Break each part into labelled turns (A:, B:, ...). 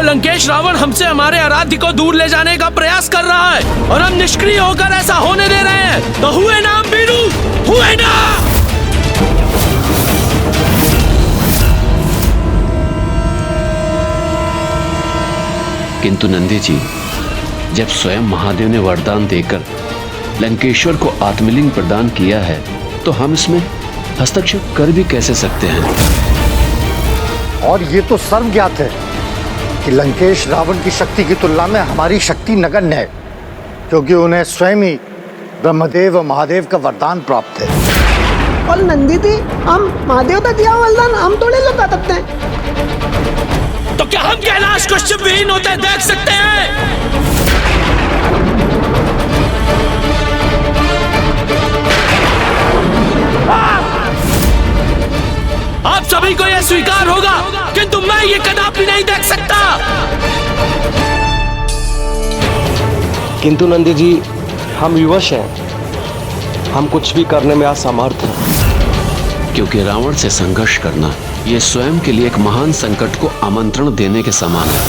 A: लंकेश रावण हमसे हमारे आराध्य को दूर ले जाने का प्रयास कर रहा है और हम निष्क्रिय होकर ऐसा होने दे रहे हैं। तो हुए ना हम वीरू, हुए ना।
B: किंतु नंदी जी, जब स्वयं महादेव ने वरदान देकर लंकेश्वर को आत्मलिंग प्रदान किया है तो हम इसमें हस्तक्षेप कर भी कैसे सकते हैं?
C: और ये तो सर्वज्ञात है कि लंकेश रावण की शक्ति की तुलना में हमारी शक्ति नगण्य है, क्योंकि उन्हें स्वयं ही ब्रह्मदेव और महादेव का वरदान प्राप्त है।
D: और नंदी जी, हम महादेव का दिया वरदान हम थोड़े लगा सकते हैं।
A: तो क्या हम कैलाश को शिवहीन होते देख सकते हैं? आप सभी को यह स्वीकार होगा, किंतु मैं ये कदापि नहीं देख सकता।
E: किंतु नंदी जी, हम विवश हैं, हम कुछ भी करने में असमर्थ हैं।
B: क्योंकि रावण से संघर्ष करना ये स्वयं के लिए एक महान संकट को आमंत्रण देने के समान है।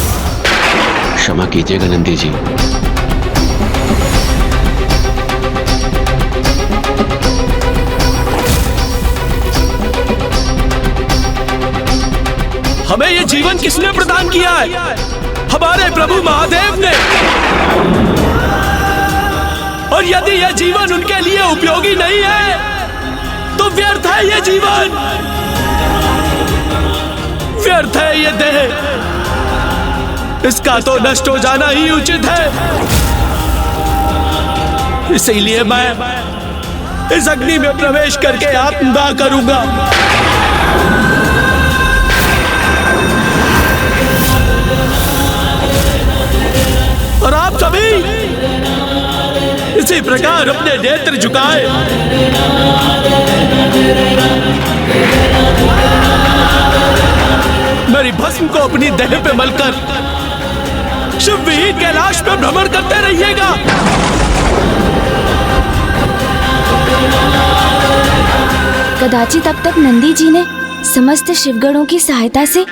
B: क्षमा कीजिएगा नंदी जी।
A: हमें ये जीवन किसने प्रदान किया है? हमारे प्रभु महादेव ने। और यदि यह जीवन उनके लिए उपयोगी नहीं है तो व्यर्थ है ये जीवन, व्यर्थ है ये देह। इसका तो नष्ट हो जाना ही उचित है। इसीलिए मैं इस अग्नि में प्रवेश करके आत्मदाह करूंगा। और आप सभी इसी प्रकार अपने नेत्र झुकाए मेरी भस्म को अपनी देह पे मलकर शिवहीन कैलाश पे भ्रमण करते रहिएगा।
F: कदाचित अब तक नंदी जी ने समस्त शिवगणों की सहायता से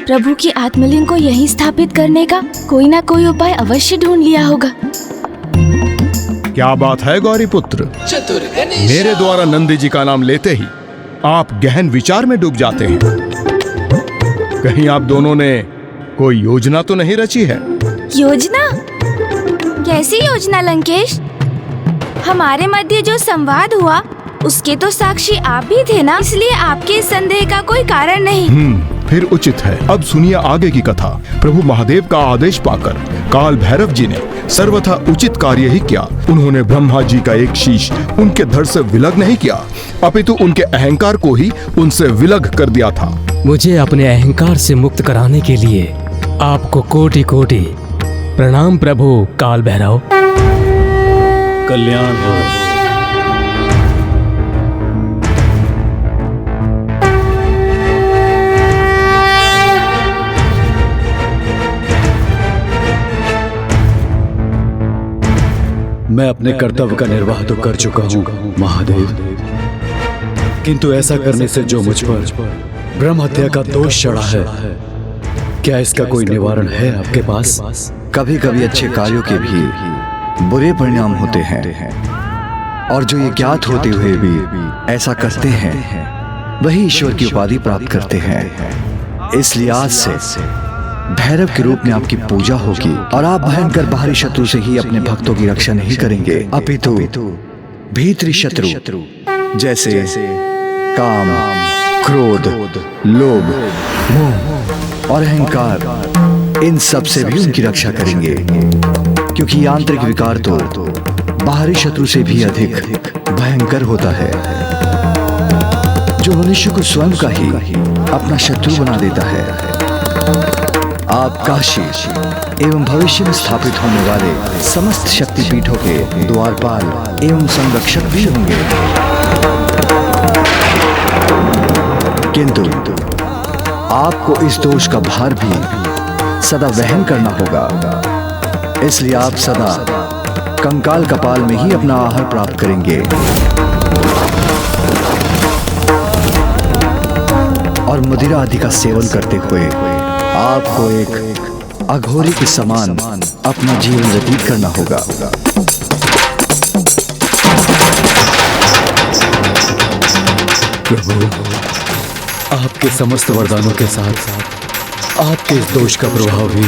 F: प्रभु की आत्मलिंग को यहीं स्थापित करने का कोई ना कोई उपाय अवश्य ढूंढ लिया होगा।
G: क्या बात है गौरी पुत्र, मेरे द्वारा नंदी जी का नाम लेते ही आप गहन विचार में डूब जाते हैं। कहीं आप दोनों ने कोई योजना तो नहीं रची है?
F: योजना? कैसी योजना लंकेश? हमारे मध्य जो संवाद हुआ उसके तो साक्षी आप भी थे ना, इसलिए आपके संदेह का कोई कारण नहीं।
G: फिर उचित है। अब सुनिए आगे की कथा। प्रभु महादेव का आदेश पाकर काल भैरव जी ने सर्वथा उचित कार्य ही किया। उन्होंने ब्रह्मा जी का एक शीश उनके धड़ से विलग नहीं किया, अपितु उनके अहंकार को ही उनसे विलग कर दिया था।
H: मुझे अपने अहंकार से मुक्त कराने के लिए आपको कोटि कोटि प्रणाम प्रभु काल भैरव।
I: कल्याण हो। मैं अपने कर्तव्य का निर्वाह तो कर चुका हूँ महादेव, किंतु ऐसा करने से जो मुझ पर ब्रह्म हत्या का दोष चढ़ा है, क्या इसका कोई निवारण है आपके पास?
J: कभी कभी अच्छे कार्यों के भी बुरे परिणाम होते हैं, और जो ये ज्ञात होते हुए भी ऐसा करते हैं वही ईश्वर की उपाधि प्राप्त करते हैं। इसलिए आज से भैरव के रूप में आपकी पूजा होगी और आप भयंकर बाहरी शत्रु से ही अपने भक्तों की रक्षा नहीं करेंगे, अपितु भीतरी शत्रु जैसे काम, क्रोध, लोभ, मोह और अहंकार, इन सब से भी उनकी रक्षा करेंगे, क्योंकि आंतरिक विकार तो बाहरी शत्रु से भी अधिक भयंकर होता है, जो मनुष्य को स्वयं का ही अपना शत्रु बना देता है। आप काशी एवं भविष्य में स्थापित होने वाले समस्त शक्तिपीठों के द्वारपाल एवं संरक्षक भी होंगे, किंतु आपको इस दोष का भार भी सदा वहन करना होगा। इसलिए आप सदा कंकाल कपाल में ही अपना आहार प्राप्त करेंगे और मदिरा आदि का सेवन करते हुए आपको एक अघोरी के समान अपना जीवन व्यतीत करना होगा।
I: प्रभु, आपके समस्त वरदानों के साथ साथ आपके इस दोष का प्रभाव भी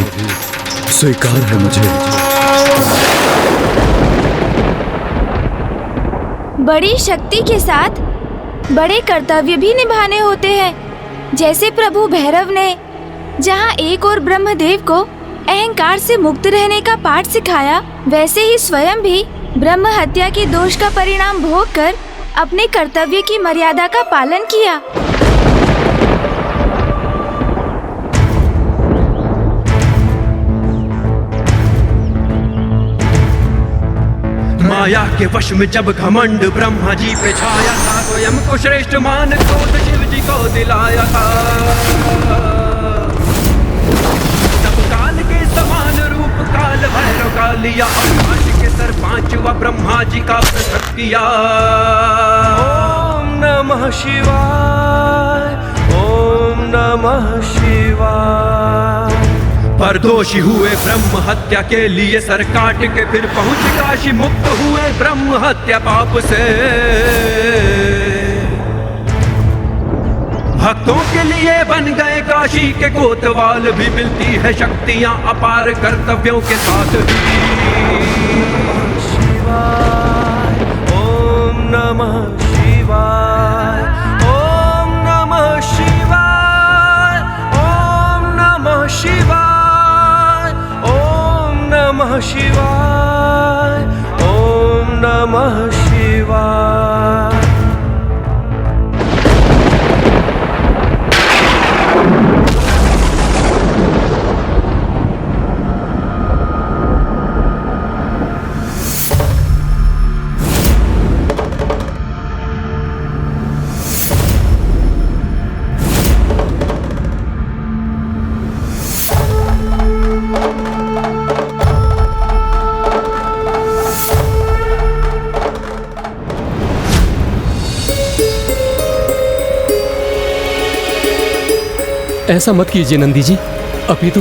I: स्वीकार है मुझे।
F: बड़ी शक्ति के साथ बड़े कर्तव्य भी निभाने होते हैं। जैसे प्रभु भैरव ने जहाँ एक और ब्रह्मदेव को अहंकार से मुक्त रहने का पाठ सिखाया, वैसे ही स्वयं भी ब्रह्म हत्या के दोष का परिणाम भोग कर अपने कर्तव्य की मर्यादा का पालन किया।
A: माया के वश में जब घमंड ब्रह्मा जी पे छाया था, स्वयं को श्रेष्ठ मान क्रोध शिव जी को दिलाया था। तब काल के समान रूप काल भैरव का लिया, अवकाश के सर पांचवा ब्रह्मा जी का पृथक किया। ओम नमः शिवाय, ओम नमः शिवाय। पर दोषी हुए ब्रह्म हत्या के लिए सर काट के फिर पहुंच काशी, मुक्त हुए ब्रह्म हत्या पाप से। भक्तों के लिए बन गए काशी के कोतवाल, भी मिलती है शक्तियां अपार कर्तव्यों के साथ ही। शिवाय, ओम नमः शिवाय, ओम नमः शिवाय, ओम नमः शिवाय, नमः शिवाय, ओम नमः शिवाय।
H: ऐसा मत कीजिए नंदी जी, अपितु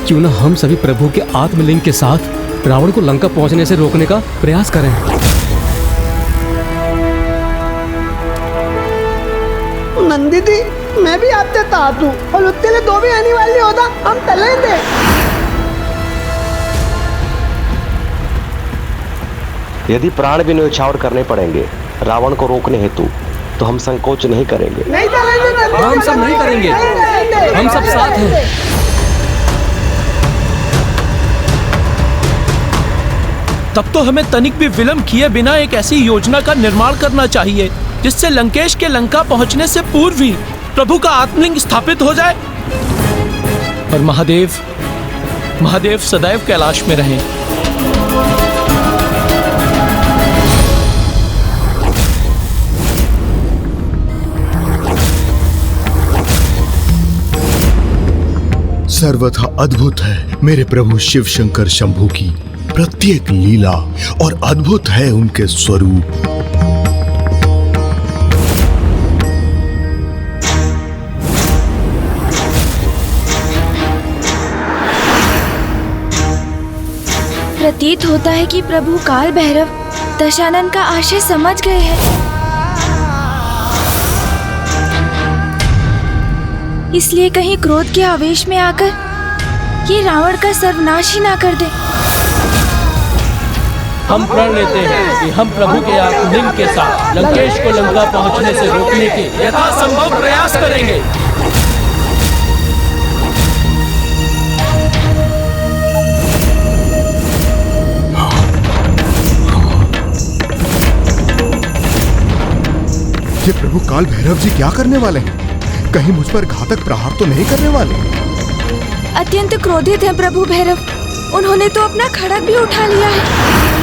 H: क्यों ना हम सभी प्रभु के आत्मलिंग के साथ रावण को लंका पहुंचने से रोकने का प्रयास करें।
D: नंदी दी, मैं भी आपसे तात हूँ और उसके लिए दो भी आने वाली होता हम चले थे।
E: यदि प्राण भी न्यौछावर करने पड़ेंगे रावण को रोकने हेतु, तो हम संकोच नहीं करेंगे।
D: नहीं चलेंगे,
H: हम सब नहीं करेंगे, हम सब साथ हैं।
A: तब तो हमें तनिक भी विलंब किए बिना एक ऐसी योजना का निर्माण करना चाहिए जिससे लंकेश के लंका पहुंचने से पूर्व ही प्रभु का आत्मलिंग स्थापित हो जाए। और महादेव सदैव कैलाश में रहें।
G: सर्वथा अद्भुत है मेरे प्रभु शिव शंकर शंभू की प्रत्येक लीला और अद्भुत है उनके स्वरूप।
F: प्रतीत होता है कि प्रभु काल भैरव दशानन का आशय समझ गए हैं, इसलिए कहीं क्रोध के आवेश में आकर ये रावण का सर्वनाश ही ना कर दे।
A: हम प्रण लेते हैं कि हम प्रभु के आत्मलिंग के साथ लंकेश को लंका पहुंचने से रोकने के यथासंभव प्रयास करेंगे।
G: ये प्रभु काल भैरव जी क्या करने वाले हैं? कहीं मुझ पर घातक प्रहार तो नहीं करने वाले?
F: अत्यंत क्रोधित है प्रभु भैरव, उन्होंने तो अपना खड़ग भी उठा लिया है।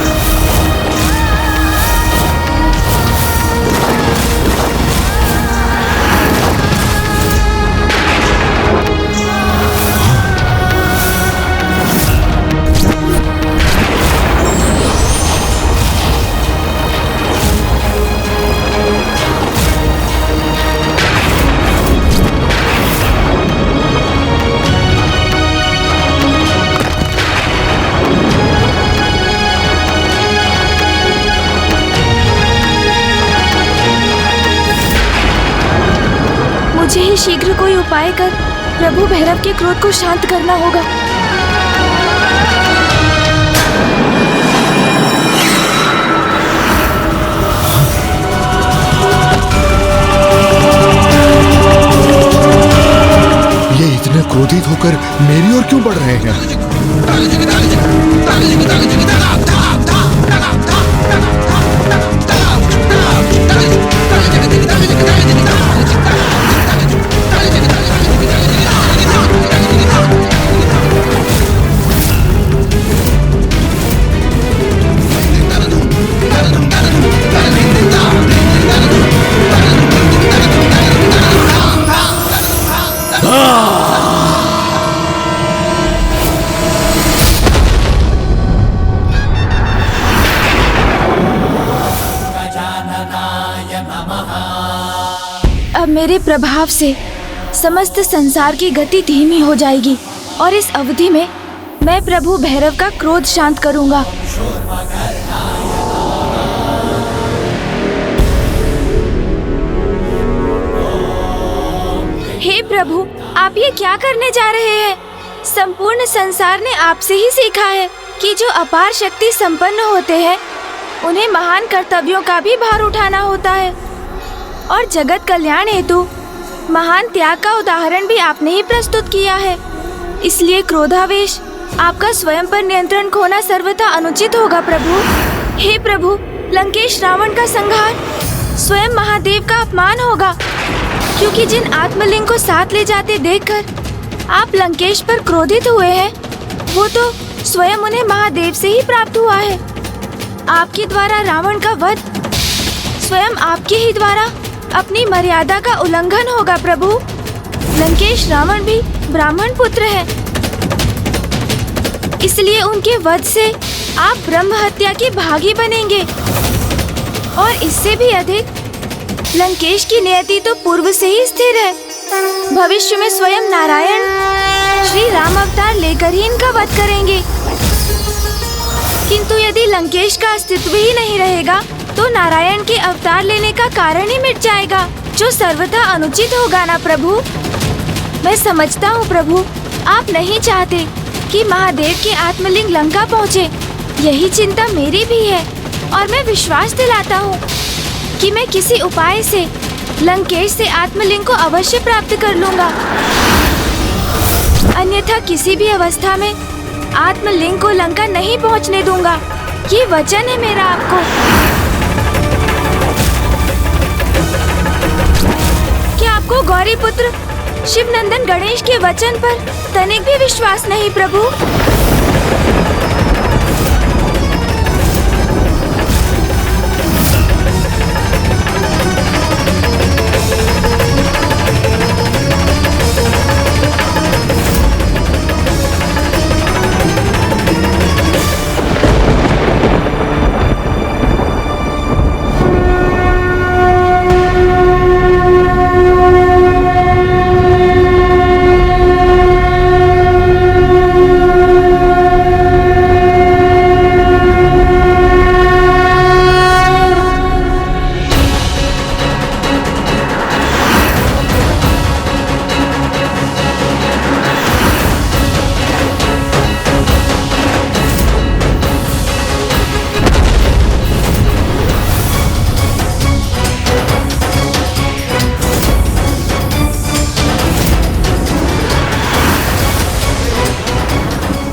F: मुझे ही शीघ्र कोई उपाय कर प्रभु भैरव के क्रोध को शांत करना होगा।
G: ये इतने क्रोधित होकर मेरी ओर क्यों बढ़ रहे हैं?
F: अब मेरे प्रभाव से समस्त संसार की गति धीमी हो जाएगी और इस अवधि में मैं प्रभु भैरव का क्रोध शांत करूंगा। हे प्रभु, आप ये क्या करने जा रहे हैं? संपूर्ण संसार ने आपसे ही सीखा है कि जो अपार शक्ति संपन्न होते हैं उन्हें महान कर्तव्यों का भी भार उठाना होता है और जगत कल्याण हेतु महान त्याग का उदाहरण भी आपने ही प्रस्तुत किया है। इसलिए क्रोधावेश आपका स्वयं पर नियंत्रण खोना सर्वथा अनुचित होगा प्रभु। हे प्रभु, लंकेश रावण का संहार स्वयं महादेव का अपमान होगा, क्योंकि जिन आत्मलिंग को साथ ले जाते देखकर आप लंकेश पर क्रोधित हुए हैं वो तो स्वयं उन्हें महादेव से ही प्राप्त हुआ है। आपके द्वारा रावण का वध स्वयं आपके ही द्वारा अपनी मर्यादा का उल्लंघन होगा प्रभु। लंकेश रावण भी ब्राह्मण पुत्र है, इसलिए उनके वध से आप ब्रह्म हत्या के भागी बनेंगे। और इससे भी अधिक लंकेश की नियति तो पूर्व से ही स्थिर है। भविष्य में स्वयं नारायण श्री राम अवतार लेकर ही इनका वध करेंगे। किंतु यदि लंकेश का अस्तित्व ही नहीं रहेगा तो नारायण के अवतार लेने का कारण ही मिट जाएगा, जो सर्वथा अनुचित होगा ना प्रभु। मैं समझता हूँ प्रभु, आप नहीं चाहते कि महादेव के आत्मलिंग लंका पहुँचे। यही चिंता मेरी भी है और मैं विश्वास दिलाता हूँ कि मैं किसी उपाय से लंकेश से आत्मलिंग को अवश्य प्राप्त कर लूँगा। अन्यथा किसी भी अवस्था में आत्मलिंग को लंका नहीं पहुँचने दूंगा। ये वचन है मेरा आपको। क्या आपको गौरी पुत्र शिवनंदन गणेश के वचन पर तनिक भी विश्वास नहीं प्रभु?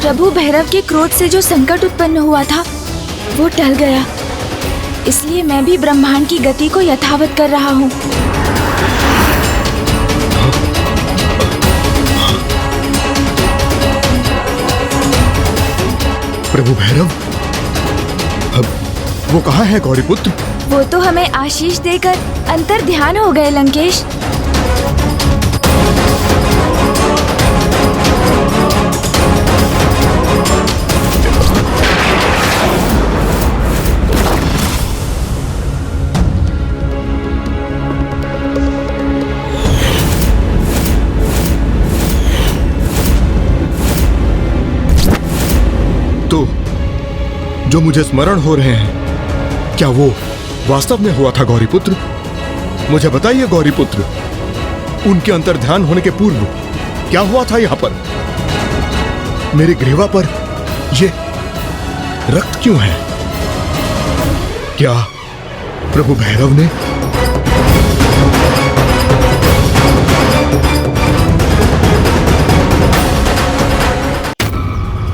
F: प्रभु भैरव के क्रोध से जो संकट उत्पन्न हुआ था वो टल गया, इसलिए मैं भी ब्रह्मांड की गति को यथावत कर रहा हूँ।
G: प्रभु भैरव, अब वो कहाँ है गौरीपुत्र?
F: वो तो हमें आशीष देकर अंतर ध्यान हो गए लंकेश।
G: तो जो मुझे स्मरण हो रहे हैं, क्या वो वास्तव में हुआ था गौरीपुत्र? मुझे बताइए गौरीपुत्र, उनके अंतर्ध्यान होने के पूर्व क्या हुआ था यहाँ पर? मेरे ग्रीवा पर ये रक्त क्यों है? क्या प्रभु भैरव ने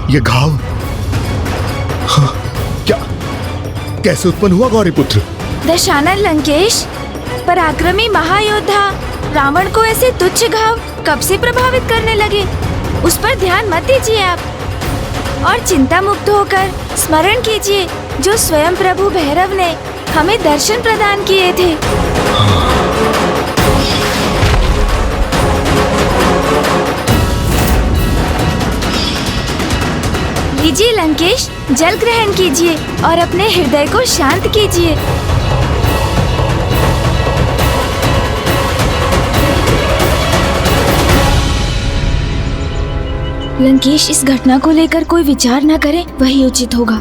G: ये घाव? हाँ, क्या कैसे उत्पन्न हुआ गौरीपुत्र?
F: दशानन लंकेश, पराक्रमी महायोद्धा रावण को ऐसे तुच्छ घाव कब से प्रभावित करने लगे? उस पर ध्यान मत दीजिए आप, और चिंता मुक्त होकर स्मरण कीजिए जो स्वयं प्रभु भैरव ने हमें दर्शन प्रदान किए थे। लीजिए लंकेश, जल ग्रहण कीजिए और अपने हृदय को शांत कीजिए। लंकेश, इस घटना को लेकर कोई विचार न करे, वही उचित होगा।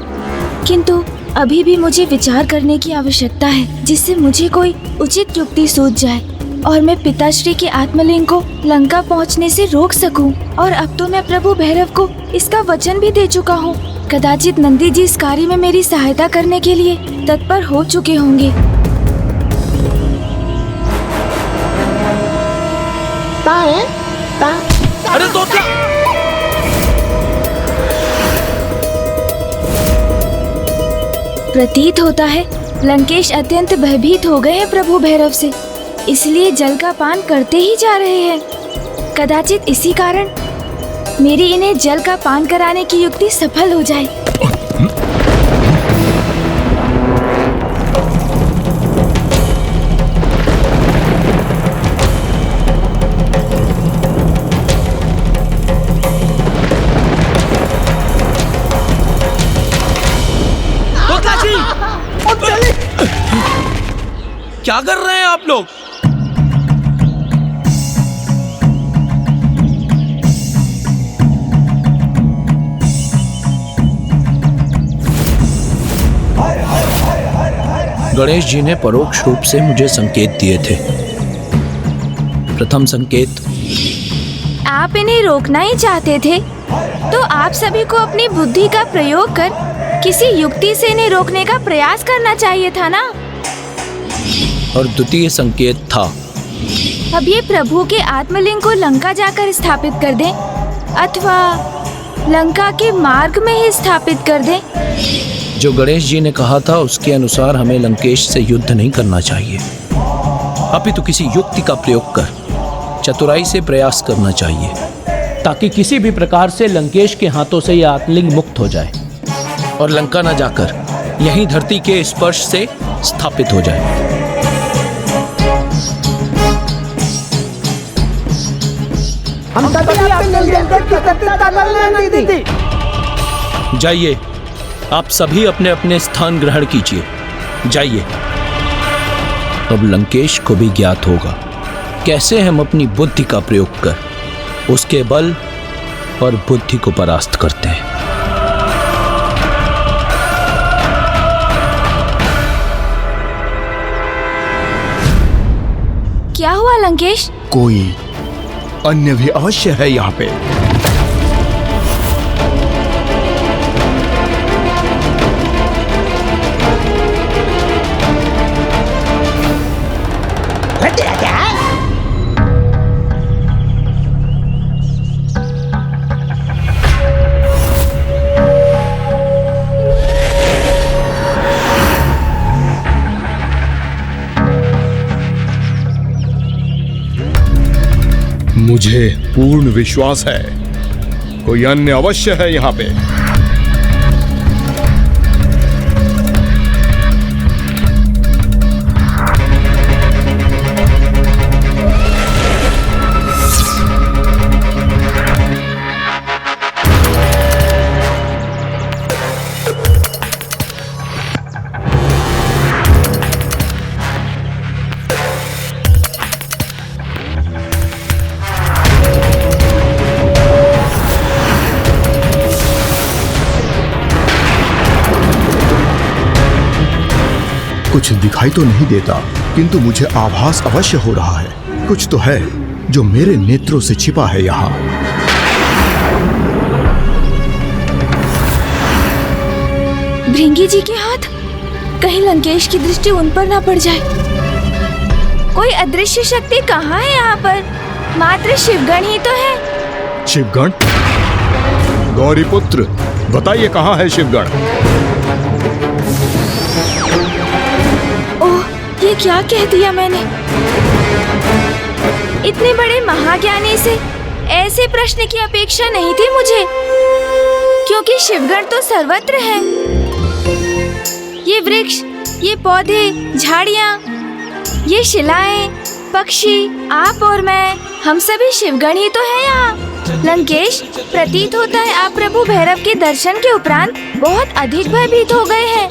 F: किंतु अभी भी मुझे विचार करने की आवश्यकता है, जिससे मुझे कोई उचित युक्ति सूझ जाए और मैं पिताश्री के आत्मलिंग को लंका पहुंचने से रोक सकूं। और अब तो मैं प्रभु भैरव को इसका वचन भी दे चुका हूं। कदाचित नंदी जी इस कार्य में मेरी सहायता करने के लिए तत्पर हो चुके होंगे।
A: अरे तो क्या?
F: प्रतीत होता है लंकेश अत्यंत भयभीत हो गए हैं प्रभु भैरव से, इसलिए जल का पान करते ही जा रहे हैं। कदाचित इसी कारण मेरी इन्हें जल का पान कराने की युक्ति सफल हो जाए।
A: क्या कर रहे हैं आप लोग? गणेश जी ने परोक्ष रूप से मुझे संकेत दिए थे। प्रथम संकेत,
F: आप इन्हें रोकना ही चाहते थे, तो आप सभी को अपनी बुद्धि का प्रयोग कर किसी युक्ति से इन्हें रोकने का प्रयास करना चाहिए था ना।
A: और द्वितीय संकेत था,
F: अब ये प्रभु के आत्मलिंग को लंका जाकर स्थापित कर दें, अथवा लंका के मार्ग में ही स्थापित कर दें।
A: जो गणेश जी ने कहा था उसके अनुसार हमें लंकेश से युद्ध नहीं करना चाहिए, अपितु किसी युक्ति का प्रयोग कर चतुराई से प्रयास करना चाहिए, ताकि किसी भी प्रकार से लंकेश के हाथों से यह आत्मलिंग मुक्त हो जाए और लंका न जाकर यहीं धरती के स्पर्श से स्थापित हो जाए।
D: हम सभी आपके निर्देश की सत्यता कर लेंगे दीदी।
A: जाइए, आप सभी अपने अपने स्थान ग्रहण कीजिए। जाइए। अब लंकेश को भी ज्ञात होगा कैसे हम अपनी बुद्धि का प्रयोग कर उसके बल और बुद्धि को परास्त करते हैं।
F: क्या हुआ लंकेश?
G: कोई अन्य भी अवश्य है यहाँ पे। मुझे पूर्ण विश्वास है कोई अन्य अवश्य है यहाँ पे। कुछ दिखाई तो नहीं देता, किंतु मुझे आभास अवश्य हो रहा है कुछ तो है। जो मेरे नेत्रों से छिपा है यहाँ।
F: भृंगी जी के हाथ, कहीं लंकेश की दृष्टि उन पर ना पड़ जाए। कोई अदृश्य शक्ति कहाँ है यहाँ पर? मात्र शिवगण ही तो है।
G: शिवगण? गौरीपुत्र, बताइए कहाँ है शिवगण?
F: ओह, ये क्या कह दिया मैंने? इतने बड़े महाज्ञानी से ऐसे प्रश्न की अपेक्षा नहीं थी मुझे, क्योंकि शिवगण तो सर्वत्र है। ये वृक्ष, ये पौधे, झाड़ियाँ, ये शिलाएं, पक्षी, आप और मैं, हम सभी शिवगण ही तो हैं यहाँ। लंकेश, प्रतीत होता है आप प्रभु भैरव के दर्शन के उपरांत बहुत अधिक भयभीत हो गए हैं।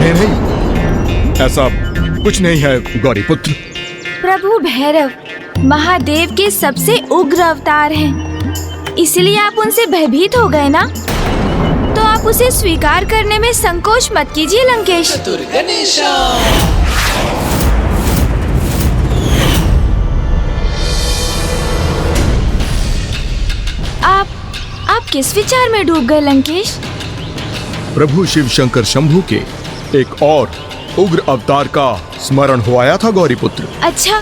G: नहीं, ऐसा कुछ नहीं है गौरीपुत्र।
F: प्रभु भैरव महादेव के सबसे उग्र अवतार हैं, इसलिए आप उनसे भयभीत हो गए ना? तो आप उसे स्वीकार करने में संकोच मत कीजिए लंकेश। आप किस विचार में डूब गए लंकेश?
G: प्रभु शिव शंकर शंभू के एक और उग्र अवतार का स्मरण हो आया था गौरीपुत्र।
F: अच्छा,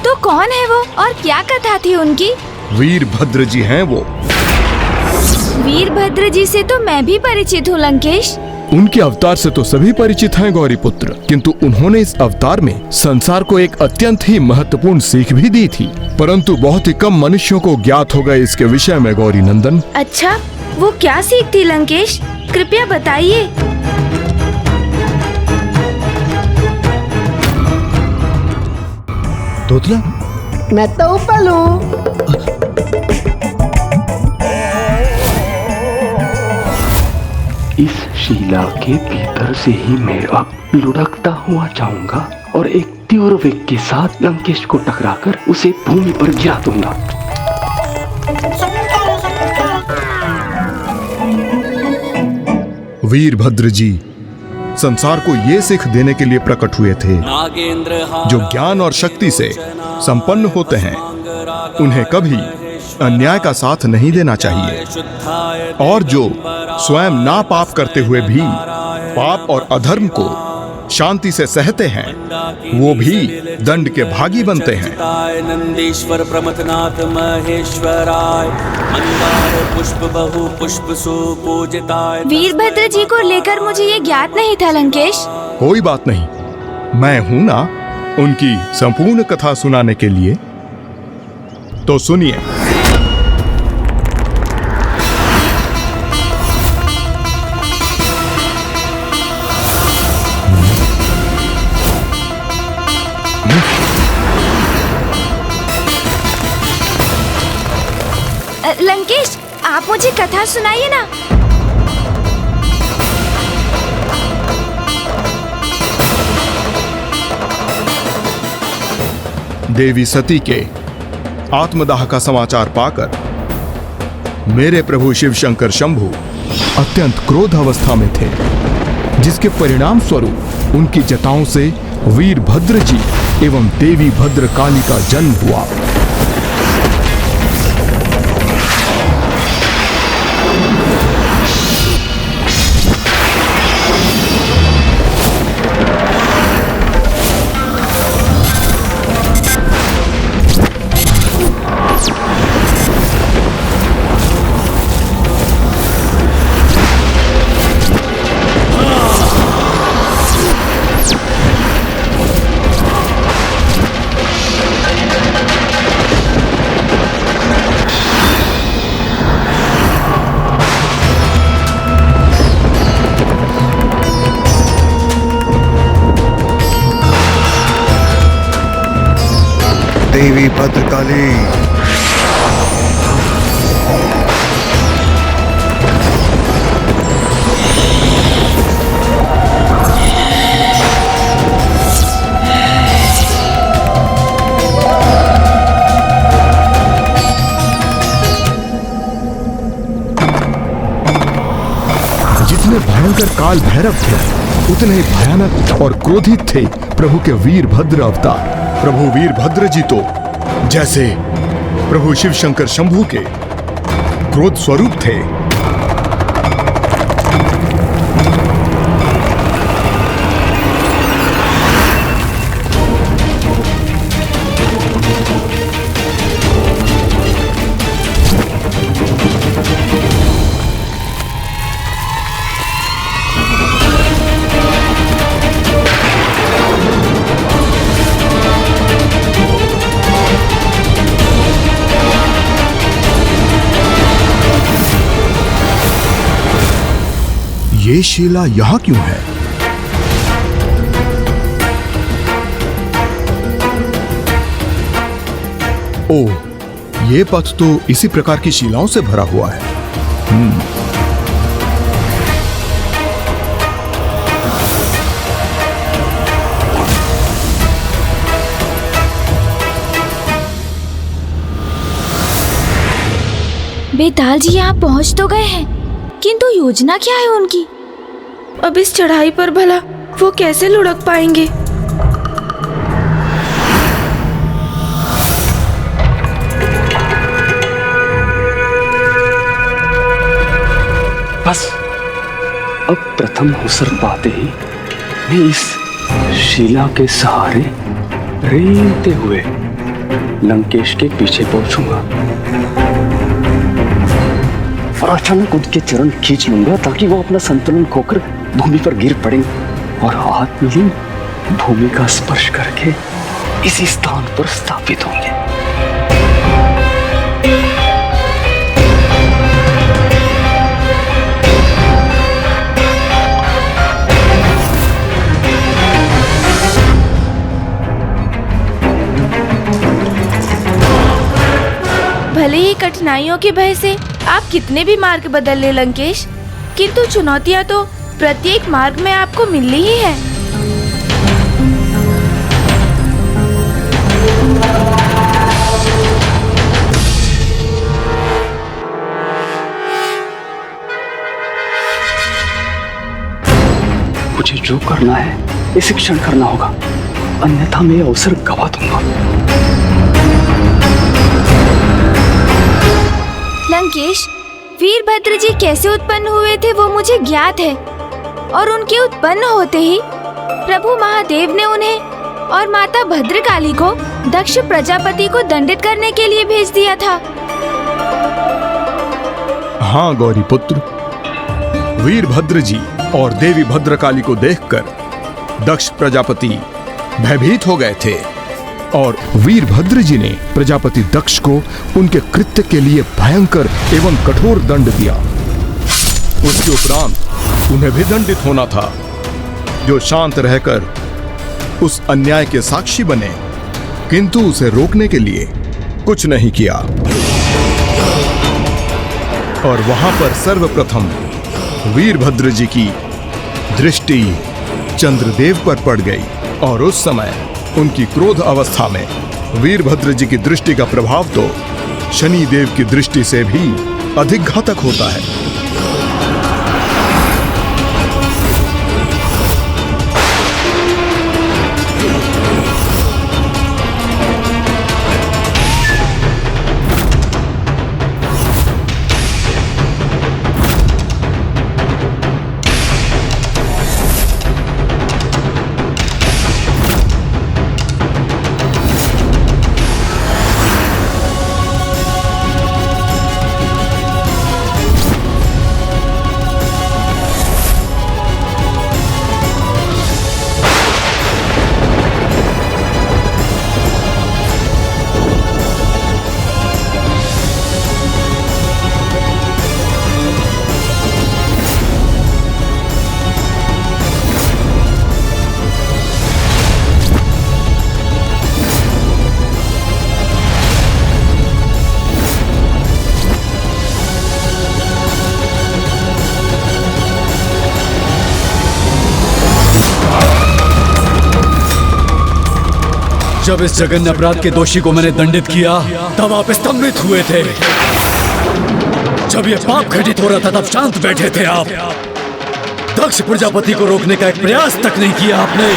F: तो कौन है वो और क्या कथा थी उनकी?
G: वीरभद्र जी हैं वो।
F: वीरभद्र जी से तो मैं भी परिचित हूँ लंकेश।
G: उनके अवतार से तो सभी परिचित हैं गौरीपुत्र, किंतु उन्होंने इस अवतार में संसार को एक अत्यंत ही महत्वपूर्ण सीख भी दी थी, परंतु बहुत ही कम मनुष्यों को ज्ञात हो गए इसके विषय में गौरी नंदन।
F: अच्छा, वो क्या सीख थी लंकेश? कृपया बताइए।
C: तोतला,
D: मैं तो उपल हूँ।
E: इस शिला के भीतर से ही मैं अब लुढ़कता हुआ जाऊंगा और एक तीव्र वेग के साथ लंकेश को टकराकर उसे भूमि पर गिरा दूंगा।
G: वीरभद्र जी संसार को ये सीख देने के लिए प्रकट हुए थे, जो ज्ञान और शक्ति से संपन्न होते हैं उन्हें कभी अन्याय का साथ नहीं देना चाहिए, और जो स्वयं ना पाप करते हुए भी पाप और अधर्म को शांति से सहते हैं वो भी दंड के भागी बनते हैं।
K: नंदीश्वर प्रमथनाथ महेश्वराय मंदार पुष्प बहु पुष्प सुपूजिताय।
F: वीरभद्र जी को लेकर मुझे ये ज्ञात नहीं था लंकेश।
G: कोई बात नहीं, मैं हूं ना उनकी संपूर्ण कथा सुनाने के लिए। तो सुनिए।
F: लंकेश, आप मुझे कथा सुनाइए ना।
G: देवी सती के आत्मदाह का समाचार पाकर मेरे प्रभु शिव शंकर शंभू अत्यंत क्रोध अवस्था में थे, जिसके परिणाम स्वरूप उनकी जटाओं से वीरभद्र जी एवं देवी भद्रकाली का जन्म हुआ।
J: देवी भद्रकाली,
G: जितने भयंकर काल भैरव थे उतने ही भयानक और क्रोधित थे प्रभु के वीरभद्र अवतार। प्रभु वीरभद्र जी तो जैसे प्रभु शिव शंकर शंभू के क्रोध स्वरूप थे। ये शिला यहां क्यों है? ओह, ये पथ तो इसी प्रकार की शिलाओं से भरा हुआ है।
F: बेताल जी यहाँ पहुँच तो गए हैं, किंतु योजना क्या है उनकी?
L: अब इस चढ़ाई पर भला वो कैसे लुढ़क पाएंगे?
E: बस अब प्रथम अवसर पाते ही मैं इस शिला के सहारे रेंगते हुए लंकेश के पीछे पहुंचूंगा और अचानक उनके चरण खींच लूंगा ताकि वो अपना संतुलन खोकर भूमि पर गिर पड़े और आत्मलीन भूमि का स्पर्श करके इसी स्थान पर स्थापित होंगे।
L: भले ही कठिनाइयों के भय से आप कितने भी मार्ग बदल ले लंकेश, किंतु चुनौतियां तो प्रत्येक मार्ग में आपको मिलनी ही है।
E: मुझे जो करना है इसी क्षण करना होगा, अन्यथा मैं अवसर गवा दूंगा।
F: लंकेश, वीरभद्र जी कैसे उत्पन्न हुए थे वो मुझे ज्ञात है, और उनके उत्पन्न होते ही प्रभु महादेव ने उन्हें और माता भद्रकाली को दक्ष प्रजापति को दंडित करने के लिए भेज दिया था।
G: हाँ गौरी पुत्र, वीरभद्र जी और देवी भद्रकाली को देखकर दक्ष प्रजापति भयभीत हो गए थे और वीरभद्र जी ने प्रजापति दक्ष को उनके कृत्य के लिए भयंकर एवं कठोर दंड दिया। उसके उपरांत उन्हें भी दंडित होना था, जो शांत रहकर उस अन्याय के साक्षी बने, किंतु उसे रोकने के लिए कुछ नहीं किया। और वहां पर सर्वप्रथम वीरभद्र जी की दृष्टि चंद्रदेव पर पड़ गई और उस समय उनकी क्रोध अवस्था में वीरभद्र जी की दृष्टि का प्रभाव तो शनि देव की दृष्टि से भी अधिक घातक होता है।
I: जब इस जघन्य अपराध के दोषी को मैंने दंडित किया तब आप स्तंभित हुए थे। जब यह पाप घटित हो रहा था तब शांत बैठे थे आप। दक्ष प्रजापति को रोकने का एक प्रयास तक नहीं किया आपने।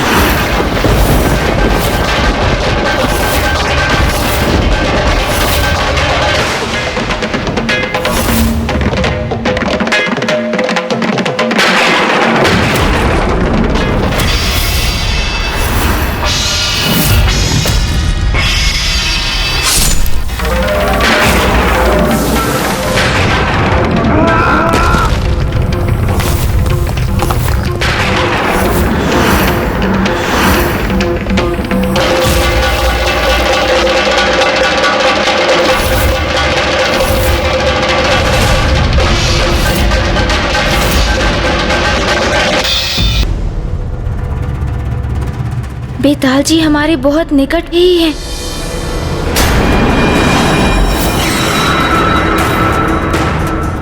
F: बेताल जी हमारे बहुत निकट ही हैं।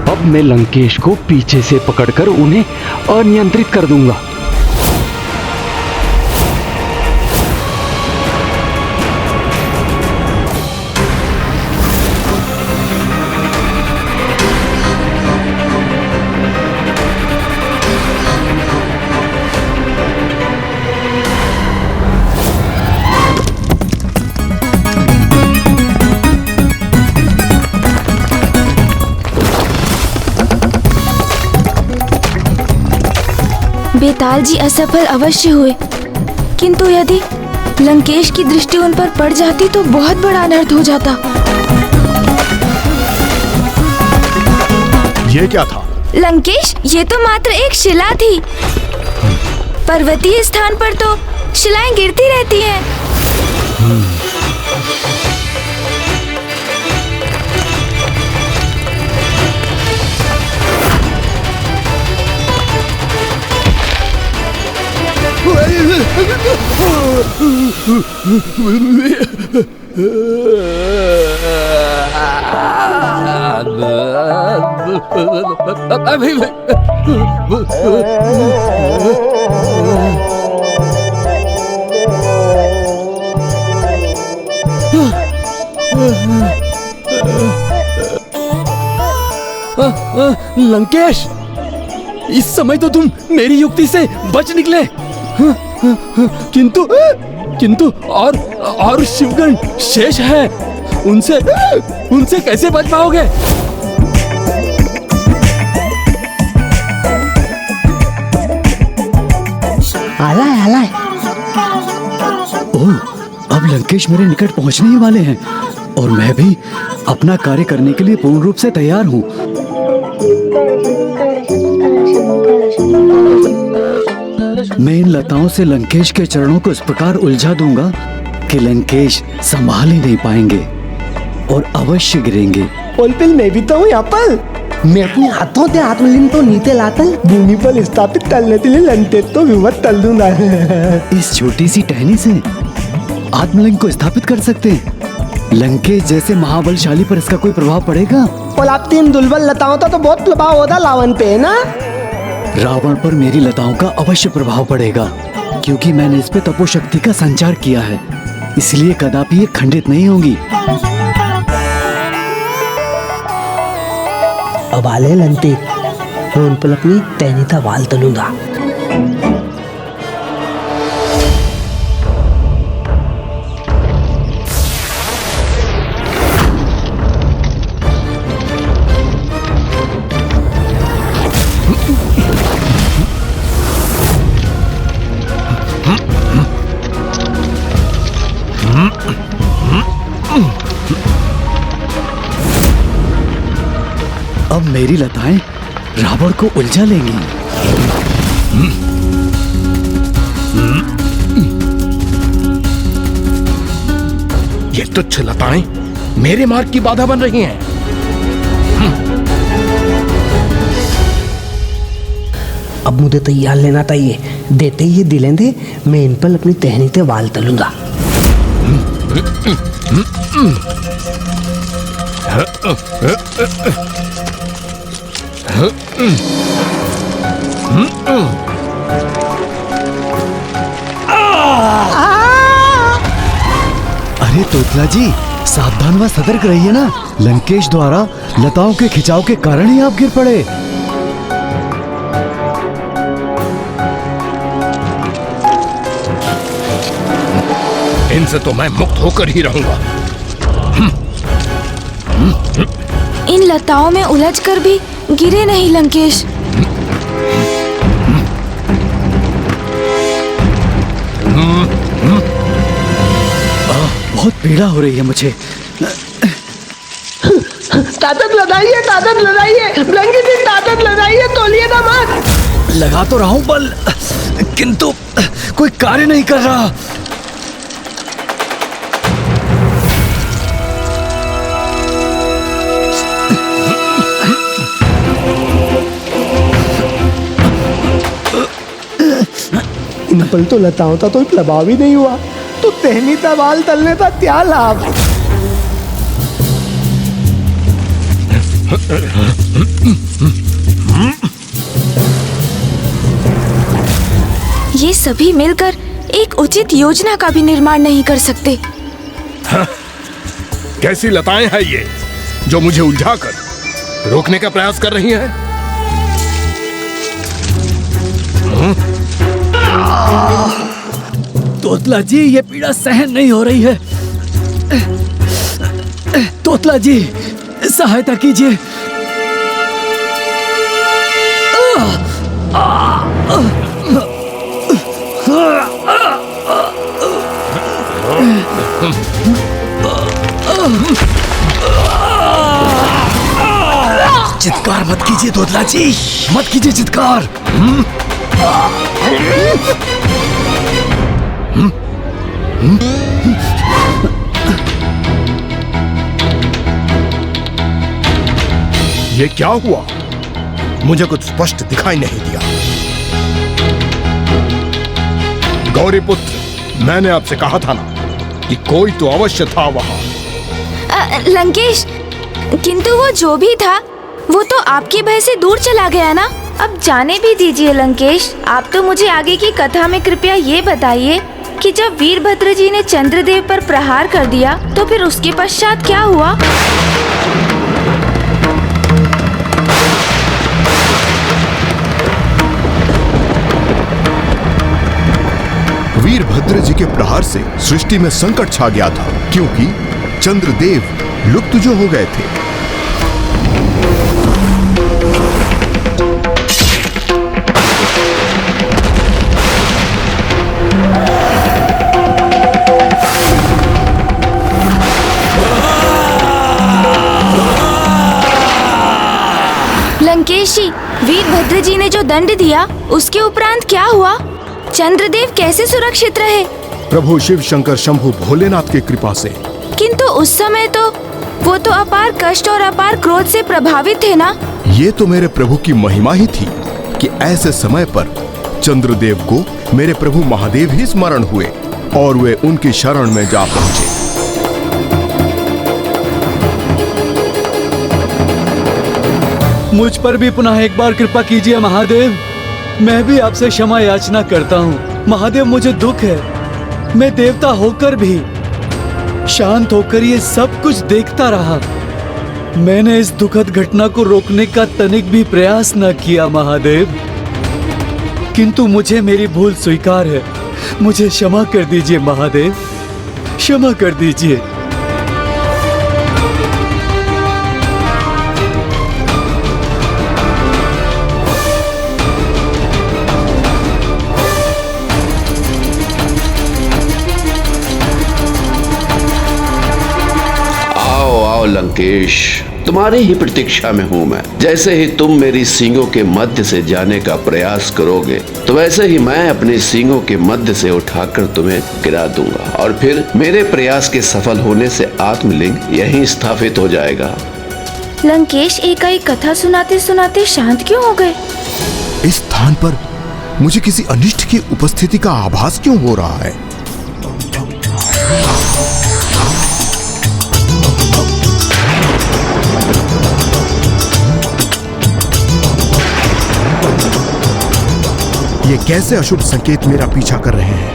E: अब मैं लंकेश को पीछे से पकड़कर उन्हें अनियंत्रित कर दूंगा।
F: बेताल जी असफल अवश्य हुए, किंतु यदि लंकेश की दृष्टि उन पर पड़ जाती तो बहुत बड़ा अनर्थ हो जाता।
G: ये क्या था?
F: लंकेश, ये तो मात्र एक शिला थी। पर्वतीय स्थान पर तो शिलाएं गिरती रहती हैं।
H: लंकेश, इस समय तो तुम मेरी युक्ति से बच निकले, किंतु और शिवगण शेष है, उनसे कैसे बच पाओगे?
D: आला है।
I: ओह, अब लंकेश मेरे निकट पहुंचने ही वाले हैं और मैं भी अपना कार्य करने के लिए पूर्ण रूप से तैयार हूं। मैं इन लताओं से लंकेश के चरणों को इस प्रकार उलझा दूंगा कि लंकेश संभाल ही नहीं पाएंगे और अवश्य गिरेंगे।
D: पोलपिल, मैं भी तो हूँ यहाँ पर। मैं अपने हाथों से आत्मलिंग तो नीचे लाकर भूमि पर स्थापित करने के लिए लंकेश तो विवत तल दूंगा।
I: इस छोटी सी टहनी से आत्मलिंग को स्थापित कर सकते हैं। लंकेश जैसे महाबलशाली पर इसका कोई प्रभाव पड़ेगा?
D: और आप तीन दुर्बल लताओं का तो बहुत प्रभाव होता रावण पे, है ना?
I: रावण पर मेरी लताओं का अवश्य प्रभाव पड़ेगा, क्योंकि मैंने इस पे तपोशक्ति का संचार किया है, इसलिए कदापि ये खंडित नहीं होंगी।
D: अब आले लंते, मैं उन पर अपनी तैनीता वाल तलूंगा।
I: अब मेरी लताएं रावण को उलझा लेंगी।
G: ये तुच्छ लताएं मेरे मार्ग की बाधा बन रही हैं।
D: अब मुझे तैयार लेना चाहिए। देते ही दिलेंदे, मैं इन पर अपनी टहनी से वाल तलूंगा।
I: अरे तोतला जी, सावधान व सतर्क रहिए ना। लंकेश द्वारा लताओं के खिंचाव के कारण ही आप गिर पड़े।
G: इनसे तो मैं मुक्त होकर ही रहूंगा।
F: इन लताओं में उलझकर भी गिरे नहीं लंकेश।
I: बहुत पीड़ा हो रही है मुझे।
D: ताकत लगाइए, ताकत लगाइए, लंकेश जी ताकत लगाइए, तोलिए ना मत।
I: लगा तो रहा हूं बल, किंतु कोई कार्य नहीं कर रहा।
D: इन पल तो लताओं था तो प्रभाव ही नहीं हुआ, तो तेहनी तबाल तलने था क्या लाभ।
F: ये सभी मिलकर एक उचित योजना का भी निर्माण नहीं कर सकते।
G: कैसी लताएं हैं ये जो मुझे उलझाकर रोकने का प्रयास कर रही हैं?
I: तोतला जी, ये पीड़ा सहन नहीं हो रही है। तोतला जी, सहायता कीजिए। चित्कार मत कीजिए तोतला जी, मत कीजिए चित्कार।
G: ये क्या हुआ? मुझे कुछ स्पष्ट दिखाई नहीं दिया। गौरी पुत्र, मैंने आपसे कहा था ना कि कोई तो अवश्य था वहां।
F: लंकेश, किंतु वो जो भी था वो तो आपके भय से दूर चला गया ना।
L: अब जाने भी दीजिए लंकेश, आप तो मुझे आगे की कथा में कृपया ये बताइए कि जब वीरभद्र जी ने चंद्रदेव पर प्रहार कर दिया तो फिर उसके पश्चात क्या हुआ?
G: वीरभद्र जी के प्रहार से सृष्टि में संकट छा गया था, क्योंकि चंद्रदेव लुप्त जो हो गए थे।
F: लंकेश जी, वीरभद्र जी ने जो दंड दिया उसके उपरांत क्या हुआ? चंद्रदेव कैसे सुरक्षित रहे?
G: प्रभु शिव शंकर शंभु भोलेनाथ की कृपा से।
F: किंतु उस समय तो वो तो अपार कष्ट और अपार क्रोध से प्रभावित थे ना।
G: ये तो मेरे प्रभु की महिमा ही थी कि ऐसे समय पर चंद्रदेव को मेरे प्रभु महादेव ही स्मरण हुए और वे उनकी शरण में जा पहुंचे।
I: मुझ पर भी पुनः एक बार कृपा कीजिए महादेव। मैं भी आपसे क्षमा याचना करता हूँ महादेव। मुझे दुख है, मैं देवता होकर भी शांत होकर ये सब कुछ देखता रहा। मैंने इस दुखद घटना को रोकने का तनिक भी प्रयास न किया महादेव, किंतु मुझे मेरी भूल स्वीकार है। मुझे क्षमा कर दीजिए महादेव, क्षमा कर दीजिए।
B: लंकेश, तुम्हारी ही प्रतीक्षा में हूँ मैं। जैसे ही तुम मेरी सींगों के मध्य से जाने का प्रयास करोगे तो वैसे ही मैं अपने सींगों के मध्य से उठाकर तुम्हें गिरा दूंगा और फिर मेरे प्रयास के सफल होने से आत्मलिंग यहीं स्थापित हो जाएगा।
L: लंकेश एकाएक कथा सुनाते सुनाते शांत क्यों हो गए?
G: इस स्थान पर मुझे किसी अनिष्ट की उपस्थिति का आभास क्यों हो रहा है? ये कैसे अशुभ संकेत मेरा पीछा कर रहे हैं?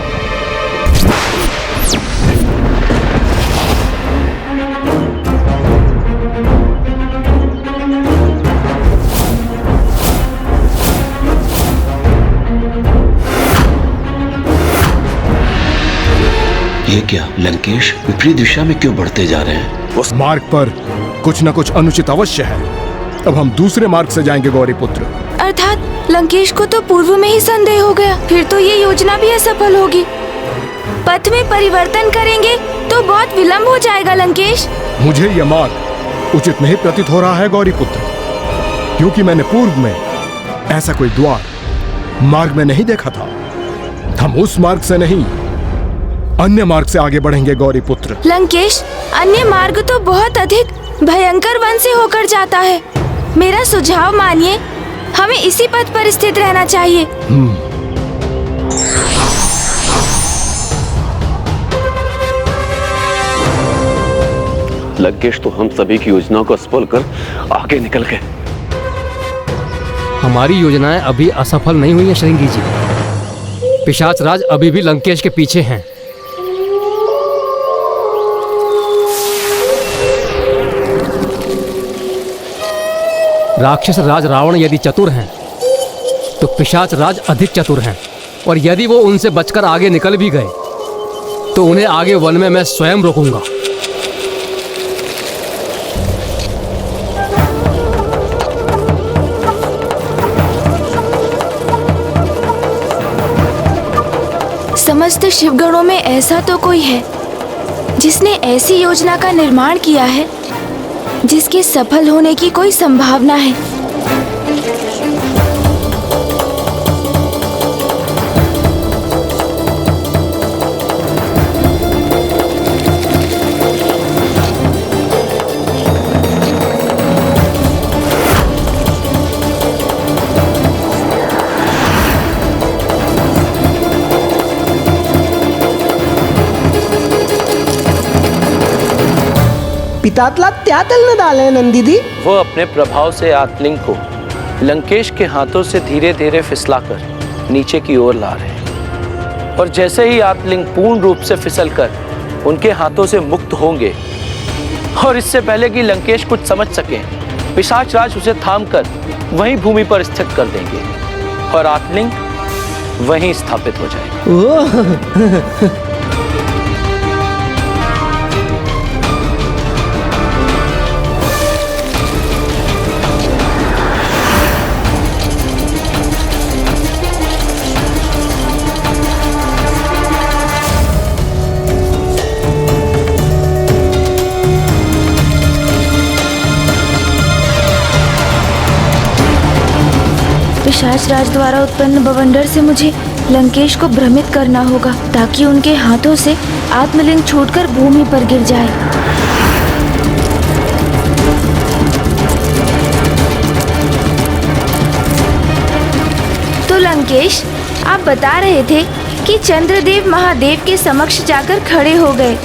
B: ये क्या लंकेश विपरीत दिशा में क्यों बढ़ते जा रहे हैं?
G: उस मार्ग पर कुछ न कुछ अनुचित अवश्य है। अब हम दूसरे मार्ग से जाएंगे गौरी पुत्र।
F: अर्थात लंकेश को तो पूर्व में ही संदेह हो गया, फिर तो ये योजना भी असफल होगी। पथ में परिवर्तन करेंगे तो बहुत विलंब हो जाएगा लंकेश।
G: मुझे यह मार्ग उचित नहीं प्रतीत हो रहा है गौरी पुत्र, क्योंकि मैंने पूर्व में ऐसा कोई द्वार मार्ग में नहीं देखा था। हम उस मार्ग से नहीं अन्य मार्ग से आगे बढ़ेंगे गौरी पुत्र।
F: लंकेश, अन्य मार्ग तो बहुत अधिक भयंकर वन से होकर जाता है। मेरा सुझाव मानिए, हमें इसी पथ पर स्थित रहना चाहिए।
E: लंकेश तो हम सभी की योजनाओं को असफल कर आगे निकल गए।
H: हमारी योजनाएं अभी असफल नहीं हुई हैं श्रृंगी जी। पिशाच राज अभी भी लंकेश के पीछे हैं। राक्षस राज रावण यदि चतुर हैं तो पिशाच राज अधिक चतुर हैं, और यदि वो उनसे बचकर आगे निकल भी गए तो उन्हें आगे वन में मैं स्वयं रोकूंगा।
L: समस्त शिवगणों में ऐसा तो कोई है जिसने ऐसी योजना का निर्माण किया है जिसके सफल होने की कोई संभावना है।
D: पितातला त्या तल न डाले नंदीदी।
A: वो अपने प्रभाव से आतलिंग को लंकेश के हाथों से धीरे धीरे फिसलाकर नीचे की ओर ला रहे हैं, और जैसे ही आतलिंग पूर्ण रूप से फिसलकर उनके हाथों से मुक्त होंगे और इससे पहले कि लंकेश कुछ समझ सके, पिशाच राज उसे थामकर वहीं भूमि पर स्थित कर देंगे और आतलिंग वहीं स्थापित हो जाएगा।
L: पिशाच राज द्वारा उत्पन्न बवंडर से मुझे लंकेश को भ्रमित करना होगा ताकि उनके हाथों से आत्मलिंग छूटकर भूमि पर गिर जाए। तो लंकेश, आप बता रहे थे कि चंद्रदेव महादेव के समक्ष जाकर खड़े हो गए,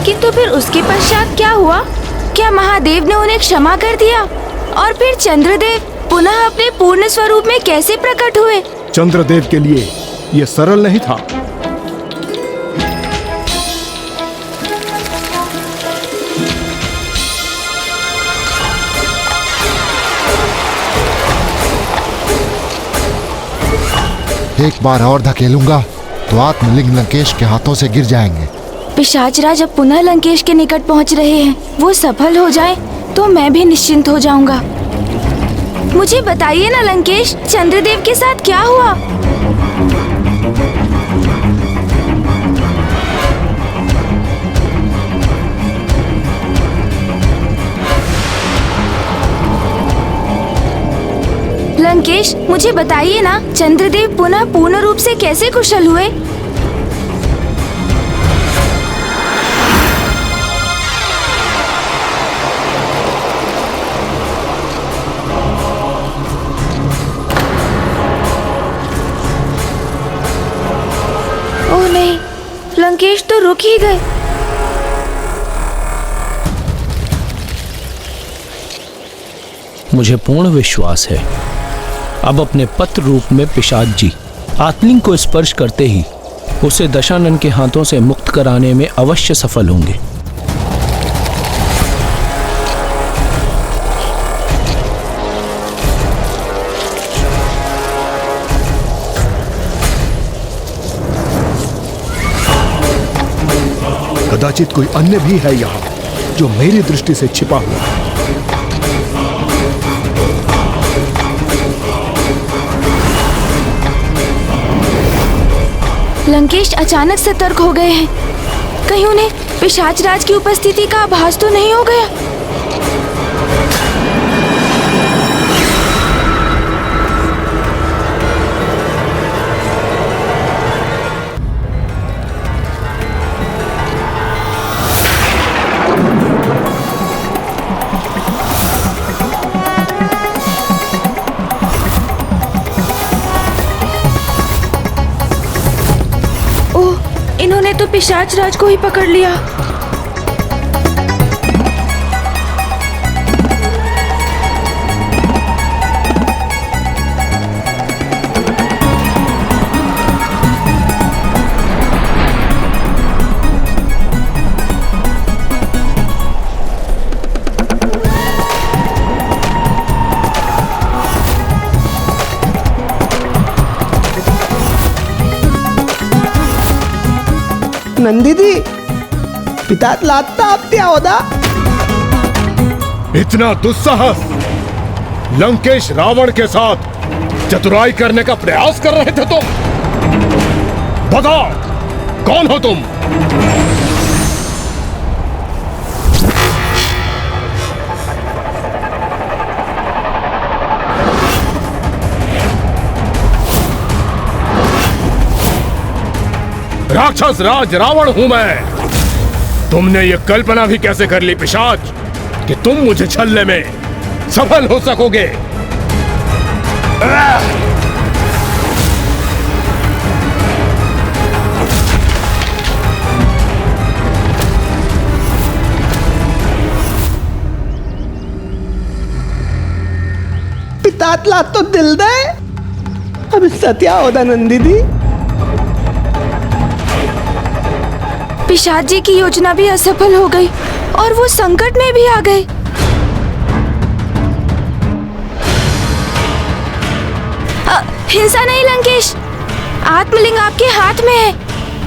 L: किंतु फिर उसके पश्चात क्या हुआ? क्या महादेव ने उन्हें क्षमा कर दिया और फिर चंद्रदेव पुनः अपने पूर्ण स्वरूप में कैसे प्रकट हुए?
G: चंद्रदेव के लिए यह सरल नहीं था।
M: एक बार और धकेलूंगा तो आत्मलिंग लंकेश के हाथों से गिर जाएंगे।
L: पिशाच राज अब पुनः लंकेश के निकट पहुंच रहे हैं। वो सफल हो जाए तो मैं भी निश्चिंत हो जाऊंगा। मुझे बताइए ना लंकेश, चंद्रदेव के साथ क्या हुआ? लंकेश, मुझे बताइए ना, चंद्रदेव पुनः पूर्ण रूप से कैसे कुशल हुए? लंकेश तो रुक ही गए।
A: मुझे पूर्ण विश्वास है अब अपने पत्र रूप में पिशाच जी आत्मलिंग को स्पर्श करते ही उसे दशानन के हाथों से मुक्त कराने में अवश्य सफल होंगे।
G: कदाचित कोई अन्य भी है यहाँ जो मेरी दृष्टि से छिपा हुआ है।
L: लंकेश अचानक सतर्क हो गए हैं। कहीं उन्हें पिशाच राज की उपस्थिति का आभास तो नहीं हो गया? इन्होंने तो पिशाच राज को ही पकड़ लिया।
D: नंदीदी पितात लाता आप त्या होदा
G: इतना दुस्साहस लंकेश रावण के साथ चतुराई करने का प्रयास कर रहे थे तुम? बताओ कौन हो तुम? राक्षस राज रावण हूं मैं। तुमने ये कल्पना भी कैसे कर ली पिशाच कि तुम मुझे छलने में सफल हो सकोगे?
D: पितात लात तो दिल दे अब सत्या होदा नंदीदी।
L: पिशाच जी की योजना भी असफल हो गई और वो संकट में भी आ गए। हिंसा नहीं लंकेश, आत्मलिंग आपके हाथ में है,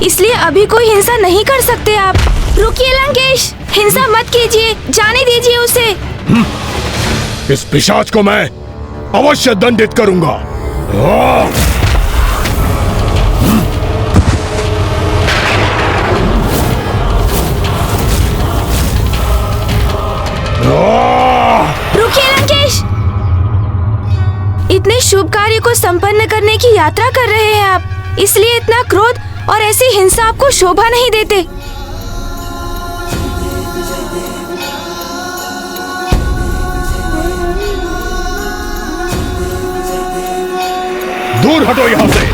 L: इसलिए अभी कोई हिंसा नहीं कर सकते आप। रुकिए लंकेश, हिंसा मत कीजिए, जाने दीजिए उसे।
G: इस पिशाच को मैं अवश्य दंडित करूंगा।
L: रुकिए लंकेश, इतने शुभ कार्य को संपन्न करने की यात्रा कर रहे हैं आप, इसलिए इतना क्रोध और ऐसी हिंसा आपको शोभा नहीं देते।
G: दूर हटो यहां से।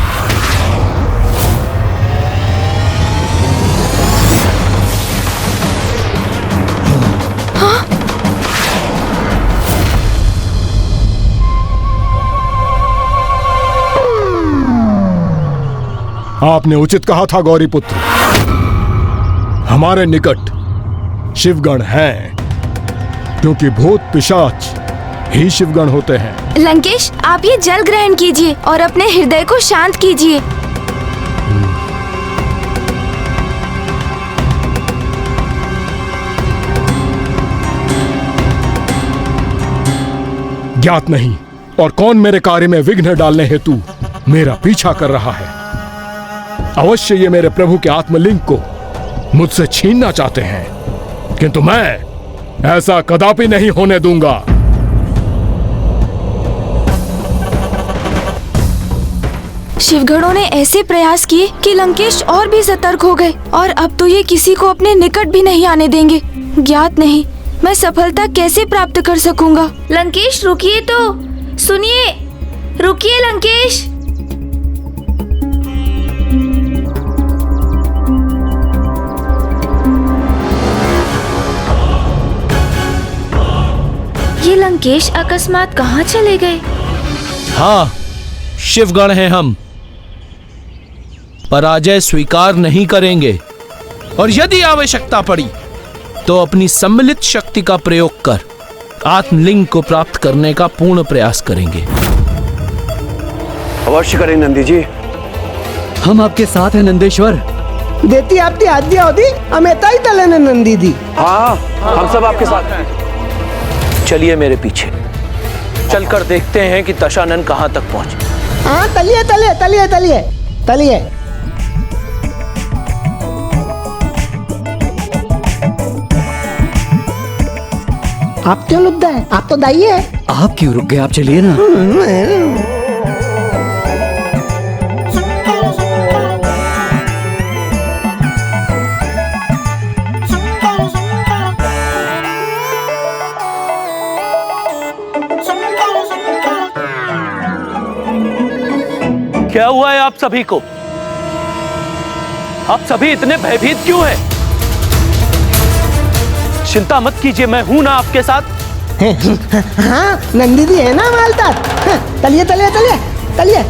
G: आपने उचित कहा था गौरी पुत्र, हमारे निकट शिवगण हैं, क्योंकि भूत पिशाच ही शिवगण होते हैं।
L: लंकेश, आप ये जल ग्रहण कीजिए और अपने हृदय को शांत कीजिए।
G: ज्ञात नहीं और कौन मेरे कार्य में विघ्न डालने हेतु मेरा पीछा कर रहा है। अवश्य ये मेरे प्रभु के आत्मलिंग को मुझसे छीनना चाहते हैं, किंतु मैं ऐसा कदापि नहीं होने दूंगा।
L: शिवगणों ने ऐसे प्रयास किए कि लंकेश और भी सतर्क हो गए और अब तो ये किसी को अपने निकट भी नहीं आने देंगे। ज्ञात नहीं मैं सफलता कैसे प्राप्त कर सकूंगा। लंकेश रुकिए तो, सुनिए, रुकिए लंकेश। ये लंकेश अकस्मात कहाँ चले गए?
A: हाँ, शिवगण हैं हम, पराजय स्वीकार नहीं करेंगे और यदि आवश्यकता पड़ी तो अपनी सम्मिलित शक्ति का प्रयोग कर आत्मलिंग को प्राप्त करने का पूर्ण प्रयास करेंगे।
E: अवश्य करें नंदी जी,
I: हम आपके साथ हैं नंदेश्वर।
D: देती आपकी आज्ञा होती अमेता ही तले ने नंदी दी।
E: हाँ, हम सब आपके साथ हैं।
A: चलिए मेरे पीछे, चलकर देखते हैं कि दशानन कहाँ तक पहुंचे।
D: हाँ, तलिए तलिए तलिए तलिए तलिए। आप क्यों लुक गए? आप तो दाई है।
I: आप क्यों रुक गए? आप चलिए ना।
A: क्या हुआ है आप सभी को? आप सभी इतने भयभीत क्यों हैं? चिंता मत कीजिए, मैं हूं ना आपके साथ।
D: हाँ, नंदी दी है ना मालदार। तलिए तलिए तलिए तलिए।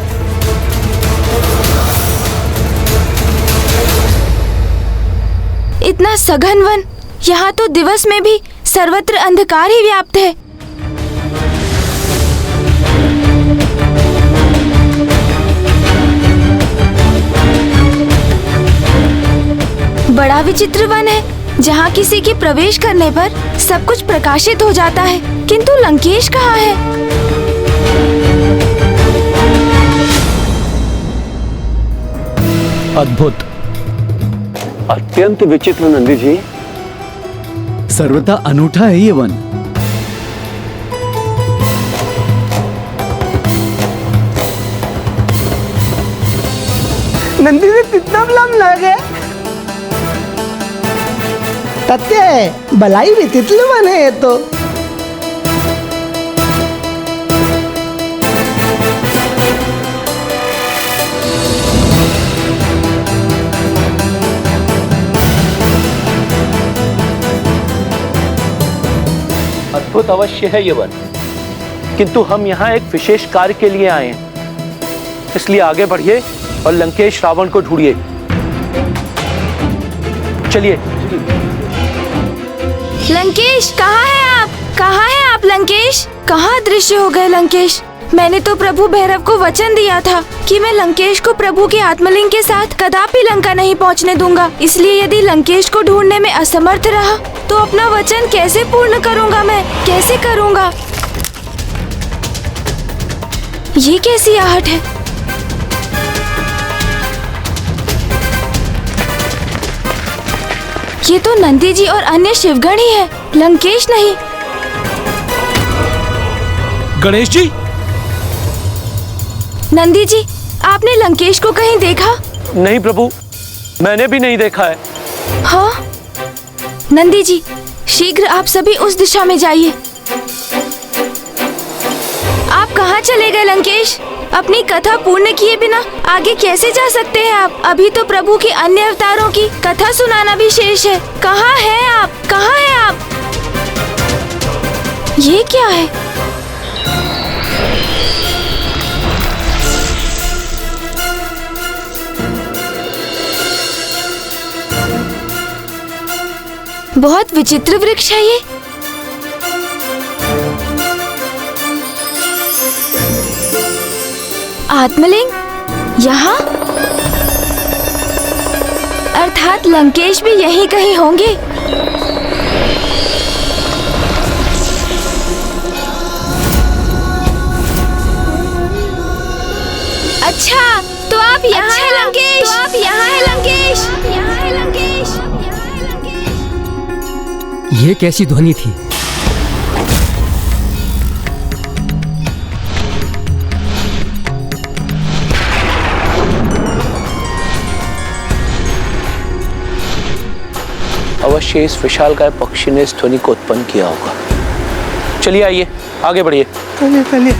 L: इतना सघन वन, यहाँ तो दिवस में भी सर्वत्र अंधकार ही व्याप्त है। बड़ा विचित्र वन है जहाँ किसी के प्रवेश करने पर सब कुछ प्रकाशित हो जाता है, किंतु लंकेश कहाँ है?
A: अद्भुत,
E: अत्यंत विचित्र नंदी जी।
I: सर्वथा अनूठा है ये वन।
D: नंदी से कितना बलम लगे तत्ते भलाई विचित्र वन है ये तो।
A: अद्भुत अवश्य है ये वन, किंतु हम यहाँ एक विशेष कार्य के लिए आए हैं, इसलिए आगे बढ़िए और लंकेश रावण को ढूंढिए। चलिए।
L: लंकेश कहाँ है आप? कहाँ है आप लंकेश? कहाँ दृश्य हो गए लंकेश? मैंने तो प्रभु भैरव को वचन दिया था कि मैं लंकेश को प्रभु के आत्मलिंग के साथ कदापि लंका नहीं पहुँचने दूंगा। इसलिए यदि लंकेश को ढूंढने में असमर्थ रहा तो अपना वचन कैसे पूर्ण करूंगा? मैं कैसे करूंगा? ये कैसी आहट है? ये तो नंदी जी और अन्य शिवगण ही है, लंकेश नहीं।
A: गणेश जी।
L: नंदी जी, आपने लंकेश को कहीं देखा?
A: नहीं प्रभु, मैंने भी नहीं देखा है।
L: हाँ? नंदी जी, शीघ्र आप सभी उस दिशा में जाइए। आप कहाँ चले गए लंकेश? अपनी कथा पूर्ण किए बिना आगे कैसे जा सकते हैं आप? अभी तो प्रभु के अन्य अवतारों की कथा सुनाना भी शेष है। कहाँ हैं आप? कहाँ हैं आप? ये क्या है? बहुत विचित्र वृक्ष है ये। आत्मलिंग यहाँ? अर्थात लंकेश भी यहीं कहीं होंगे। अच्छा, तो आप यहाँ हैं लंकेश? तो आप यहाँ हैं लंकेश? यहाँ है लंकेश?
H: ये कैसी ध्वनि थी?
A: अवश्य इस विशालकाय पक्षी ने इस ध्वनि को उत्पन्न किया होगा। चलिए आइए, आगे बढ़िए।
D: चलिए चलिए।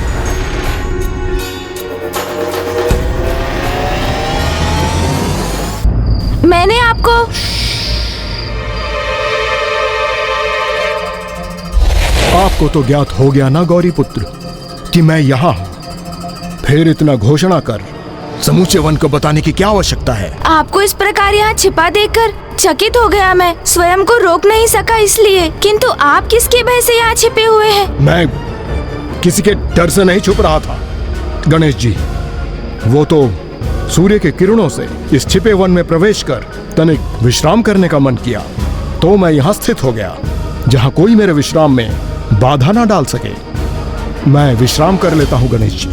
L: मैंने आपको
G: आपको तो ज्ञात हो गया ना गौरी पुत्र कि मैं यहाँ हूँ। फिर इतना घोषणा कर समूचे वन को बताने की क्या आवश्यकता है?
L: आपको इस प्रकार यहाँ छिपा देखकर चकित हो गया। मैं स्वयं को रोक नहीं सका इसलिए। किंतु आप किसके भय से यहाँ छिपे हुए हैं?
G: मैं किसी के डर से नहीं छुप रहा था गणेश जी। वो तो सूर्य के किरणों से इस छिपे वन में प्रवेश कर तनिक विश्राम करने का मन किया, तो मैं यहाँ स्थित हो गया जहाँ कोई मेरे विश्राम में बाधा ना डाल सके। मैं विश्राम कर लेता हूँ गणेश जी।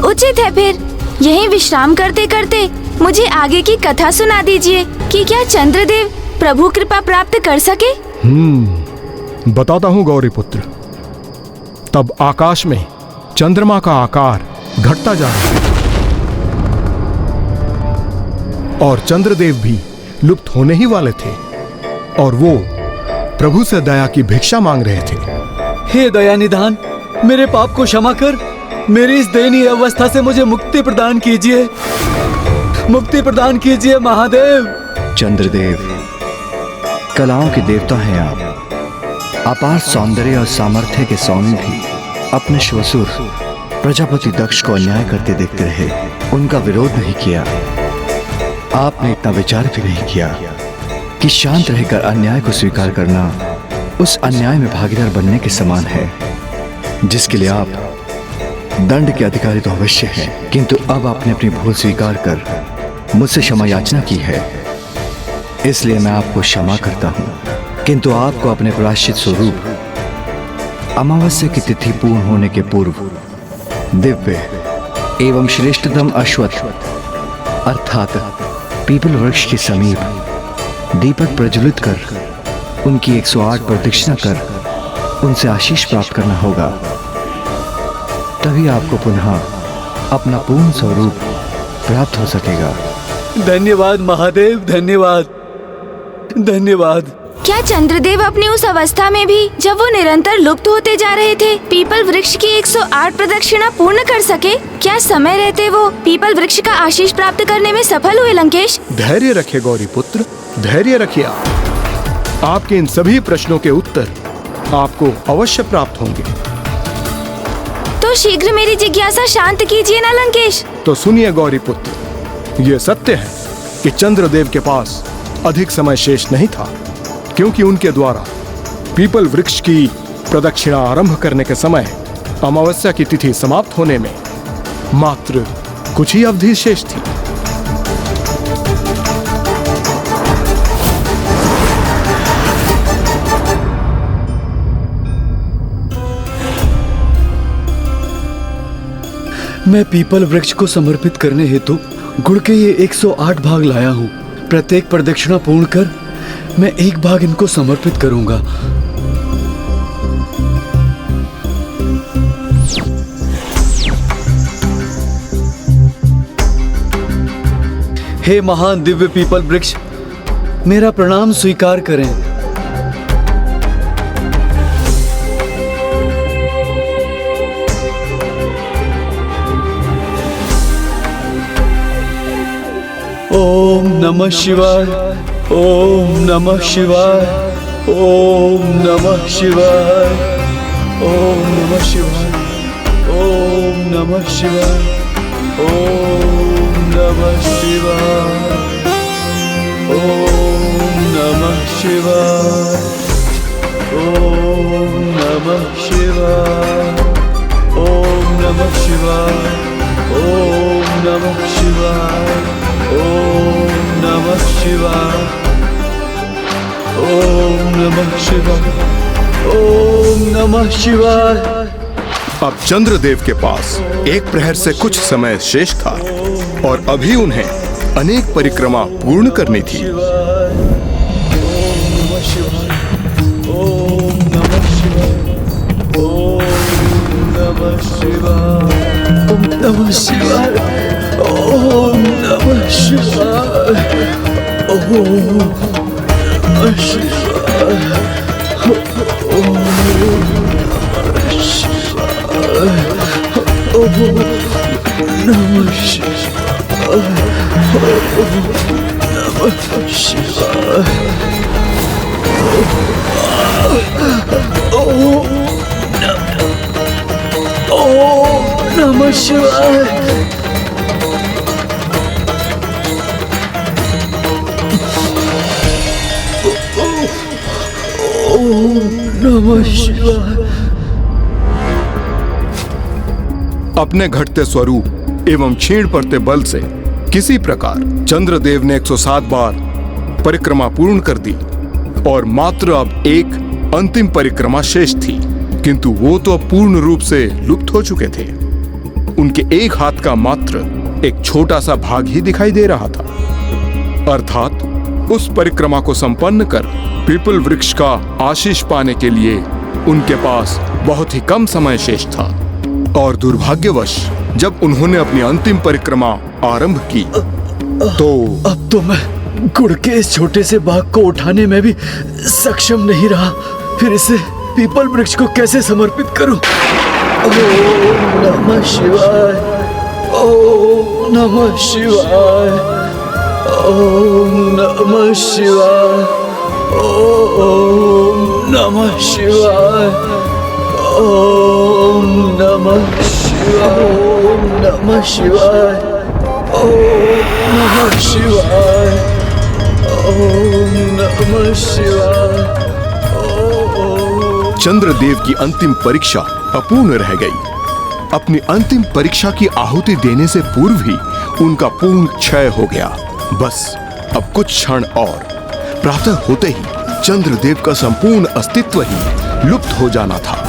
L: उचित है, फिर यहीं विश्राम करते करते मुझे आगे की कथा सुना दीजिए कि क्या चंद्रदेव प्रभु कृपा प्राप्त कर सके?
G: बताता हूँ गौरी पुत्र। तब आकाश में चंद्रमा का आकार घटता जा रहा है और चंद्रदेव भी लुप्त होने ही वाले थे और वो प्रभु से दया की भिक्षा मांग रहे थे।
I: हे दया निधान, मेरे पाप को क्षमा कर, मेरी इस दयनीय अवस्था से मुझे मुक्ति प्रदान कीजिए, मुक्ति प्रदान कीजिए महादेव।
J: चंद्रदेव, कलाओं के देवता हैं आप। अपार सौंदर्य और सामर्थ्य के स्वामी भी अपने श्वसुर प्रजापति दक्ष को अन्याय करते देखते रहे, उनका विरोध नहीं किया। आपने इतना विचार भी नहीं किया कि शांत रहकर अन्याय को स्वीकार करना उस अन्याय में भागीदार बनने के समान है, जिसके लिए आप दंड के अधिकारी तो अवश्य हैं, किंतु अब आपने अपनी भूल स्वीकार कर मुझसे क्षमा याचना की है। इसलिए मैं आपको क्षमा करता हूं, किंतु आपको अपने प्रायश्चित स्वरूप अमावस्या की तिथि पूर्ण होने के पूर्व दिव्य एवं श्रेष्ठतम अश्वत्थ अर्थात पीपल वृक्ष के समीप दीपक प्रज्वलित कर उनकी 108 प्रदक्षिणा कर उनसे आशीष प्राप्त करना होगा। तभी आपको पुनः अपना पूर्ण स्वरूप प्राप्त हो सकेगा।
I: धन्यवाद महादेव, धन्यवाद धन्यवाद।
L: क्या चंद्रदेव अपनी उस अवस्था में भी, जब वो निरंतर लुप्त होते जा रहे थे, पीपल वृक्ष की 108 प्रदक्षिणा पूर्ण कर सके? क्या समय रहते वो पीपल वृक्ष का आशीष प्राप्त करने में सफल हुए लंकेश?
G: धैर्य रखिए गौरी पुत्र, धैर्य रखिए। आपके इन सभी प्रश्नों के उत्तर आपको अवश्य प्राप्त होंगे।
L: तो शीघ्र मेरी जिज्ञासा शांत कीजिए ना लंकेश।
G: तो सुनिए गौरी पुत्र, ये सत्य है कि चंद्रदेव के पास अधिक समय शेष नहीं था, क्योंकि उनके द्वारा पीपल वृक्ष की प्रदक्षिणा आरंभ करने के समय अमावस्या की तिथि समाप्त होने में मात्र कुछ ही अवधि शेष थी।
I: मैं पीपल वृक्ष को समर्पित करने हेतु गुड़ के ये 108 भाग लाया हूँ। प्रत्येक प्रदक्षिणा पूर्ण कर मैं एक भाग इनको समर्पित करूंगा। हे महान दिव्य पीपल वृक्ष, मेरा प्रणाम स्वीकार करें। ओम नमः शिवाय, ओम नमः शिवाय, ओम नमः शिवाय, ओम नमः शिवाय, ओम नमः शिवाय, ओम नमः शिवाय, ओम नमः शिवाय, ओम नमः शिवाय, ओम नमः शिवाय, ओम नमः शिवाय, ओम नमः शिवाय, ओम नमः शिवाय, ओम नमः शिवाय।
G: अब चंद्रदेव के पास एक प्रहर से कुछ समय शेष था और अभी उन्हें अनेक परिक्रमा पूर्ण करनी थी।
I: ओम नमः शिवाय, ओम नमः शिवाय, ओम नमः शिवाय, ओम नमः शिवाय, ओम नमः शिवाय, ओम नमः शिवाय, ओम नमः शिवाय, ओम नमः शिवाय। नमः शिवाय।
G: अपने घटते स्वरूप एवं क्षीण पड़ते बल से किसी प्रकार चंद्रदेव ने 107 बार परिक्रमा पूर्ण कर दी और मात्र अब एक अंतिम परिक्रमा शेष थी, किंतु वो तो अब पूर्ण रूप से लुप्त हो चुके थे। उनके एक हाथ का मात्र एक छोटा सा भाग ही दिखाई दे रहा था। अर्थात उस परिक्रमा को संपन्न कर पीपल वृक्ष का आशीष पाने के लिए उनके पास बहुत ही कम समय शेष था। और दुर्भाग्यवश जब उन्होंने अपनी अंतिम परिक्रमा आरंभ की तो
I: अब तो मैं गुड़ के इस छोटे से भाग को उठाने में भी सक्षम नहीं रहा। फिर इसे पीपल वृक्ष को कैसे समर्पित करूं? ओम नमः शिवाय, ओम नमः शिवाय, ओम नमः शिवाय, ओम नमः शिवाय, ओम नमः शिवाय, ओम नमः शिवाय, ओम नमः शिवाय, ओम नमः शिवाय।
G: चंद्रदेव की अंतिम परीक्षा अपूर्ण रह गई। अपनी अंतिम परीक्षा की आहुति देने से पूर्व ही उनका पूर्ण क्षय हो गया। बस अब कुछ क्षण और प्रातः होते ही चंद्रदेव का संपूर्ण अस्तित्व ही लुप्त हो जाना था।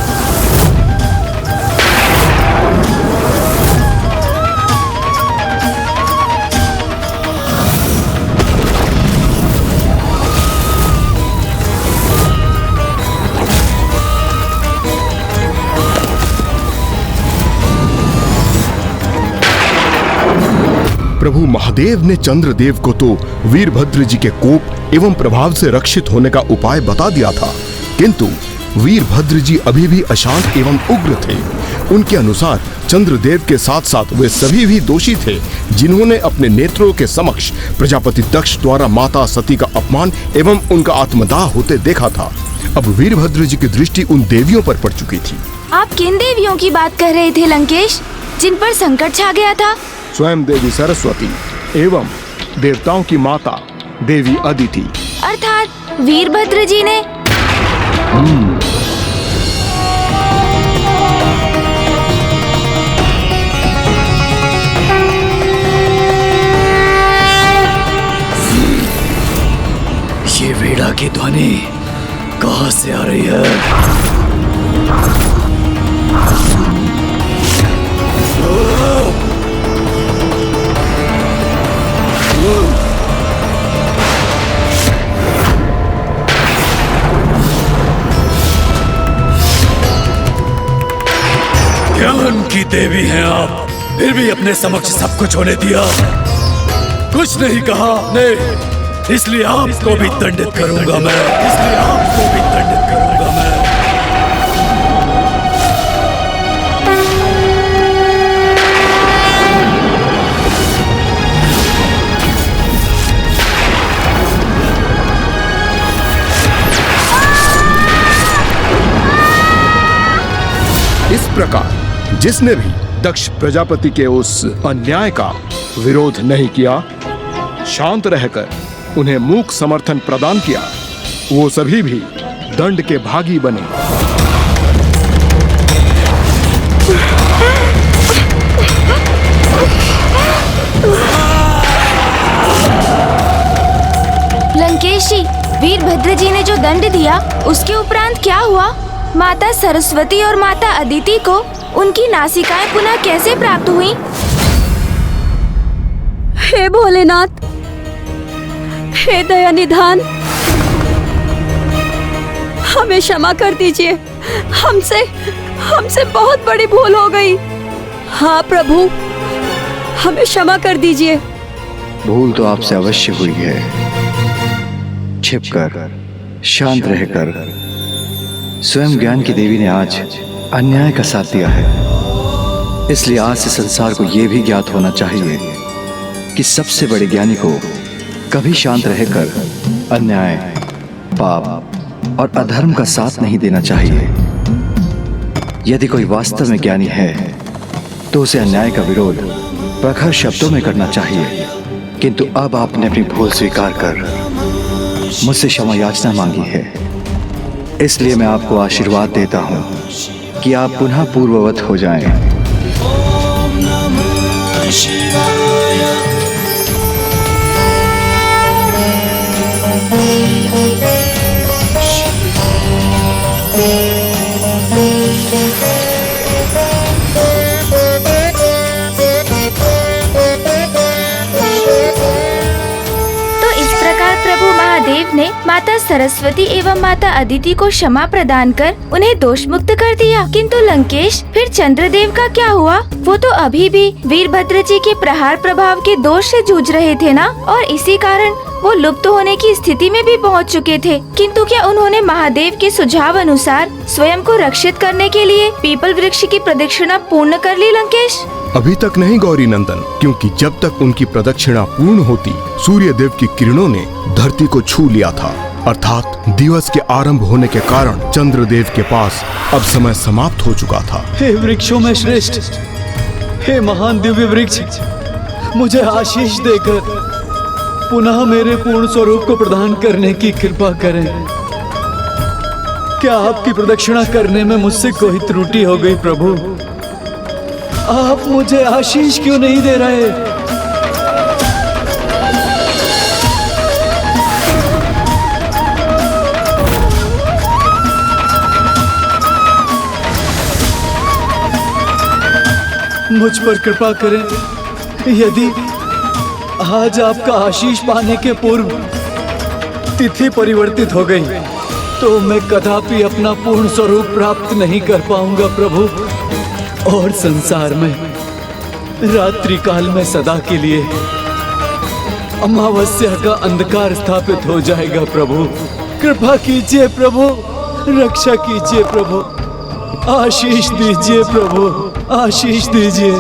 G: प्रभु महादेव ने चंद्रदेव को तो वीरभद्र जी के कोप एवं प्रभाव से रक्षित होने का उपाय बता दिया था, किंतु वीरभद्र जी अभी भी अशांत एवं उग्र थे। उनके अनुसार चंद्रदेव के साथ साथ वे सभी भी दोषी थे जिन्होंने अपने नेत्रों के समक्ष प्रजापति दक्ष द्वारा माता सती का अपमान एवं उनका आत्मदाह होते देखा था। अब वीरभद्र जी की दृष्टि उन देवियों पर पड़ चुकी थी।
L: आप किन देवियों की बात कर रहे थे लंकेश, जिन पर संकट छा गया था?
G: स्वयं देवी सरस्वती एवं देवताओं की माता देवी अदिति।
L: अर्थात वीरभद्र जी ने?
I: ये वीणा की ध्वनि कहां से आ रही है? ज्ञान की देवी हैं आप, फिर भी अपने समक्ष सब कुछ होने दिया, कुछ नहीं कहा नहीं, इसलिए आपको भी दंडित करूंगा मैं, इसलिए आपको भी दंडित करूंगा मैं।
G: इस प्रकार जिसने भी दक्ष प्रजापति के उस अन्याय का विरोध नहीं किया, शांत रहकर उन्हें मूक समर्थन प्रदान किया, वो सभी भी दंड के भागी बने।
L: लंकेशी, वीरभद्र जी ने जो दंड दिया उसके उपरांत क्या हुआ? माता सरस्वती और माता अदिति को उनकी नासिकाएं पुनः कैसे प्राप्त हुई?
N: हे भोलेनाथ, हे दया निधान, हमें क्षमा कर दीजिए, हमसे बहुत बड़ी भूल हो गई। हाँ प्रभु, हमें क्षमा कर दीजिए।
J: भूल तो आपसे अवश्य हुई है। छिपकर, शांत रहकर स्वयं ज्ञान की देवी ने आज अन्याय का साथ दिया है, इसलिए आज से संसार को यह भी ज्ञात होना चाहिए कि सबसे बड़े ज्ञानी को कभी शांत रहकर अन्याय, पाप और अधर्म का साथ नहीं देना चाहिए। यदि कोई वास्तव में ज्ञानी है तो उसे अन्याय का विरोध प्रखर शब्दों में करना चाहिए, किंतु अब आपने अपनी भूल स्वीकार कर मुझसे क्षमा याचना मांगी है, इसलिए मैं आपको आशीर्वाद देता हूं कि आप पुनः पूर्ववत हो जाएं।
L: महादेव ने माता सरस्वती एवं माता अदिति को क्षमा प्रदान कर उन्हें दोष मुक्त कर दिया। किंतु लंकेश, फिर चंद्रदेव का क्या हुआ? वो तो अभी भी वीरभद्र जी के प्रहार प्रभाव के दोष से जूझ रहे थे ना, और इसी कारण वो लुप्त होने की स्थिति में भी पहुंच चुके थे। किंतु क्या उन्होंने महादेव के सुझाव अनुसार स्वयं को रक्षित करने के लिए पीपल वृक्ष की प्रदक्षिणा पूर्ण कर ली लंकेश?
G: अभी तक नहीं गौरी नंदन, क्योंकि जब तक उनकी प्रदक्षिणा पूर्ण होती, सूर्य देव की किरणों ने धरती को छू लिया था, अर्थात दिवस के आरंभ होने के कारण चंद्रदेव के पास अब समय समाप्त हो चुका था।
I: हे वृक्षों में श्रेष्ठ, हे महान दिव्य वृक्ष, मुझे आशीष देकर पुनः मेरे पूर्ण स्वरूप को प्रदान करने की कृपा करें। क्या आपकी प्रदक्षिणा करने में मुझसे कोई त्रुटि हो गई प्रभु? आप मुझे आशीष क्यों नहीं दे रहे? मुझ पर कृपा करें। यदि आज आपका आशीष पाने के पूर्व तिथि परिवर्तित हो गई तो मैं कदापि अपना पूर्ण स्वरूप प्राप्त नहीं कर पाऊंगा प्रभु, और संसार में रात्रि काल में सदा के लिए अमावस्या का अंधकार स्थापित हो जाएगा प्रभु। कृपा कीजिए प्रभु, रक्षा कीजिए प्रभु, आशीष दीजिए प्रभु, आशीष दीजिए।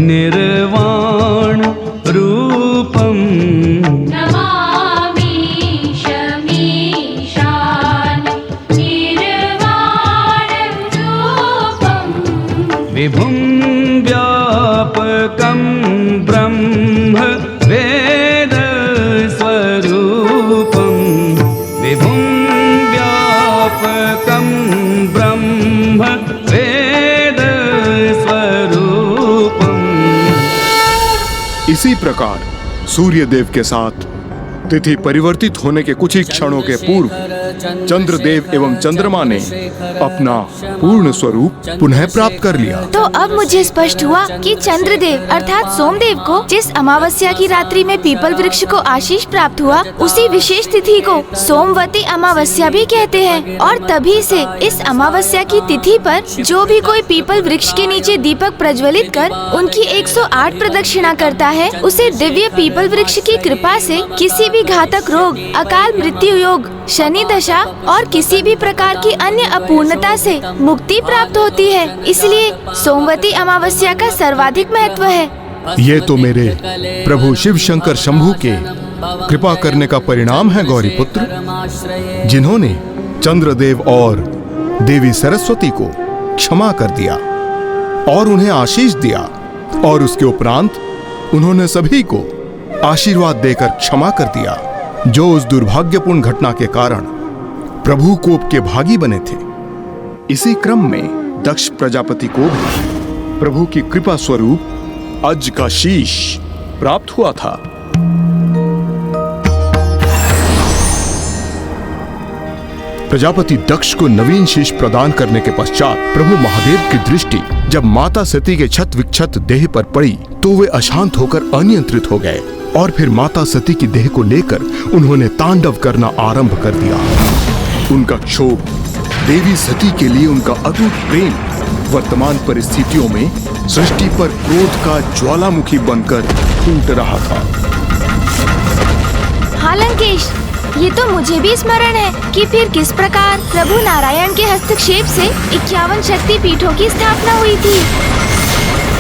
K: निर्वाण रूपम
O: नमामि शमीशान निर्वाण रूपम
K: विभुं व्यापकं ब्रह्म वेद स्वरूपं विभुं व्यापकं ब्रह्म वेद स्वरूपं।
G: इसी प्रकार सूर्य देव के साथ तिथि परिवर्तित होने के कुछ ही क्षणों के पूर्व चंद्रदेव एवं चंद्रमा ने अपना पूर्ण स्वरूप पुनः प्राप्त कर लिया।
L: तो अब मुझे स्पष्ट हुआ कि चंद्रदेव अर्थात सोमदेव को जिस अमावस्या की रात्रि में पीपल वृक्ष को आशीष प्राप्त हुआ, उसी विशेष तिथि को सोमवती अमावस्या भी कहते हैं। और तभी से इस अमावस्या की तिथि पर जो भी कोई पीपल वृक्ष के नीचे दीपक प्रज्वलित कर उनकी 108 प्रदक्षिणा करता है, उसे दिव्य पीपल वृक्ष की कृपा से किसी भी घातक रोग, अकाल मृत्यु योग, शनि दशा और किसी भी प्रकार की अन्य अपूर्णता से मुक्ति प्राप्त होती है। इसलिए सोमवती अमावस्या का सर्वाधिक महत्व है।
G: ये तो मेरे प्रभु शिव शंकर शंभू के कृपा करने का परिणाम है गौरी पुत्र, जिन्होंने चंद्रदेव और देवी सरस्वती को क्षमा कर दिया और उन्हें आशीष दिया, और उसके उपरांत उन्होंने सभी को आशीर्वाद देकर क्षमा कर दिया जो उस दुर्भाग्यपूर्ण घटना के कारण प्रभु कोप के भागी बने थे। इसी क्रम में दक्ष प्रजापति को भी प्रभु की कृपा स्वरूप अज का शीश प्राप्त हुआ था। प्रजापति दक्ष को नवीन शीश प्रदान करने के पश्चात प्रभु महादेव की दृष्टि जब माता सती के क्षत विक्षत देह पर पड़ी तो वे अशांत होकर अनियंत्रित हो गए, और फिर माता सती की देह को लेकर उन्होंने तांडव करना आरंभ कर दिया। उनका क्षोभ, देवी सती के लिए उनका अटूट प्रेम वर्तमान परिस्थितियों में सृष्टि पर क्रोध का ज्वालामुखी बनकर टूट रहा था।
L: हाँ लंकेश, ये तो मुझे भी स्मरण है कि फिर किस प्रकार प्रभु नारायण के हस्तक्षेप से 51 शक्ति पीठों की स्थापना हुई थी,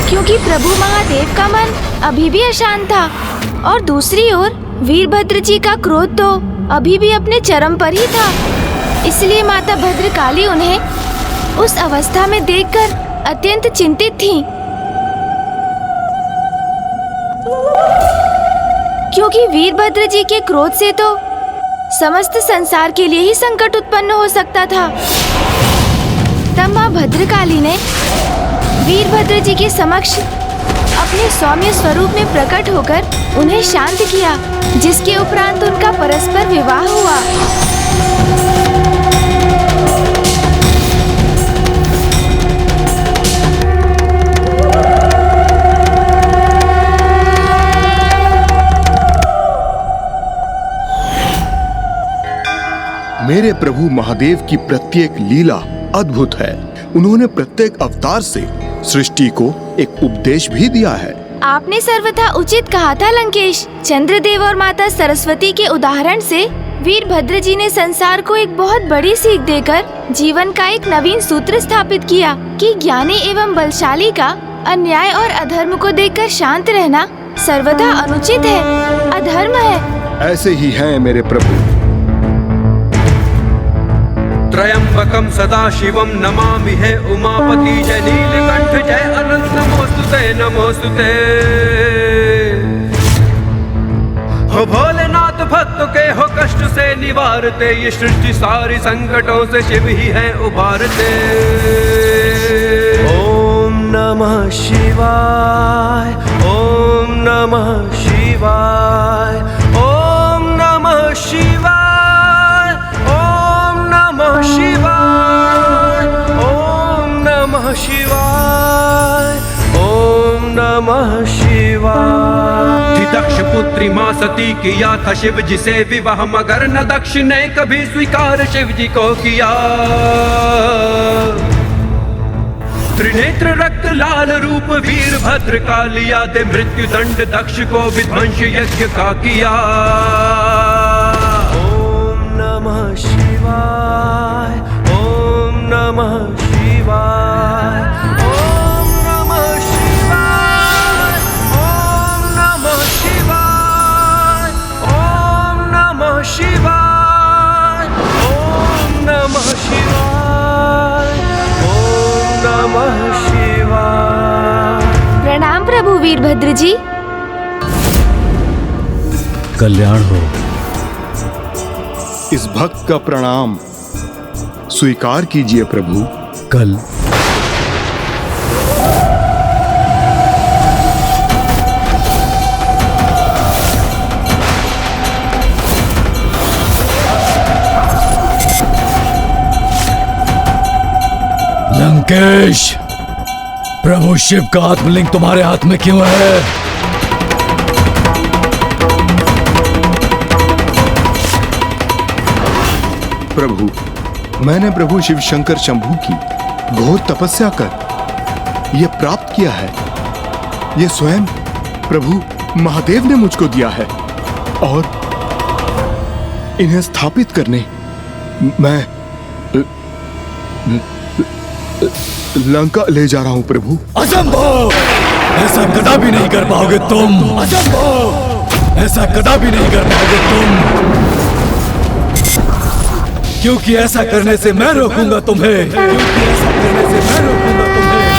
L: क्योंकि प्रभु महादेव का मन अभी भी अशांत था और दूसरी ओर वीरभद्र जी का क्रोध तो अभी भी अपने चरम पर ही था। इसलिए माता भद्रकाली उन्हें उस अवस्था में देखकर अत्यंत चिंतित थीं, क्योंकि वीरभद्र जी के क्रोध से तो समस्त संसार के लिए ही संकट उत्पन्न हो सकता था। तब मां भद्रकाली ने वीरभद्र जी के समक्ष अपने सौम्य स्वरूप में प्रकट होकर उन्हें शांत किया, जिसके उपरांत उनका परस्पर विवाह हुआ।
G: मेरे प्रभु महादेव की प्रत्येक लीला अद्भुत है। उन्होंने प्रत्येक अवतार से सृष्टि को एक उपदेश भी दिया है।
L: आपने सर्वथा उचित कहा था लंकेश। चंद्रदेव और माता सरस्वती के उदाहरण से वीरभद्र जी ने संसार को एक बहुत बड़ी सीख देकर जीवन का एक नवीन सूत्र स्थापित किया कि ज्ञानी एवं बलशाली का अन्याय और अधर्म को देखकर शांत रहना सर्वथा अनुचित है, अधर्म है।
G: ऐसे ही हैं मेरे प्रभु।
K: त्र्यंबकम सदा शिवम नमामि हे उमापति जय नीलकंठ जय अनंत नमोस्तुते नमोस्तुते। हो भोलेनाथ भक्तों के हो कष्ट से निवारते, ये सृष्टि सारी संकटों से शिव ही है उबारते। ओम नमः शिवाय ओम नमः शिवाय ओम नमः शिवाय ओम नमः शिवाय ओम नमः शिवाय ओम नमः शिवाय। दक्ष पुत्री मां सती किया था शिव जी से विवाह, मगर न दक्ष ने कभी स्वीकार शिव जी को किया। त्रिनेत्र रक्त लाल रूप वीरभद्र का लिया, दे मृत्यु दंड दक्ष को विध्वंस यज्ञ का किया। ओम नमः शिवाय ओम नमः शिवाय ओम नमः शिवाय ओम नमः शिवाय ओम नमः शिवाय ओम नमः शिवाय ओम नमः शिवाय।
L: प्रणाम प्रभु वीरभद्र जी।
I: कल्याण हो।
G: इस भक्त का प्रणाम स्वीकार कीजिए प्रभु।
I: कल लंकेश, प्रभु शिव का आत्मलिंग तुम्हारे हाथ में क्यों है?
G: प्रभु, मैंने प्रभु शिव शंकर शंभू की घोर तपस्या कर यह प्राप्त किया है। यह स्वयं प्रभु महादेव ने मुझको दिया है और इन्हें स्थापित करने मैं लंका ले जा रहा हूं प्रभु।
I: असंभव! ऐसा कदापि नहीं कर पाओगे तुम। असंभव! ऐसा कदापि नहीं कर पाओगे तुम, क्योंकि ऐसा करने से मैं रोकूंगा तुम्हें। क्योंकि ऐसा करने से मैं रोकूंगा तुम्हें।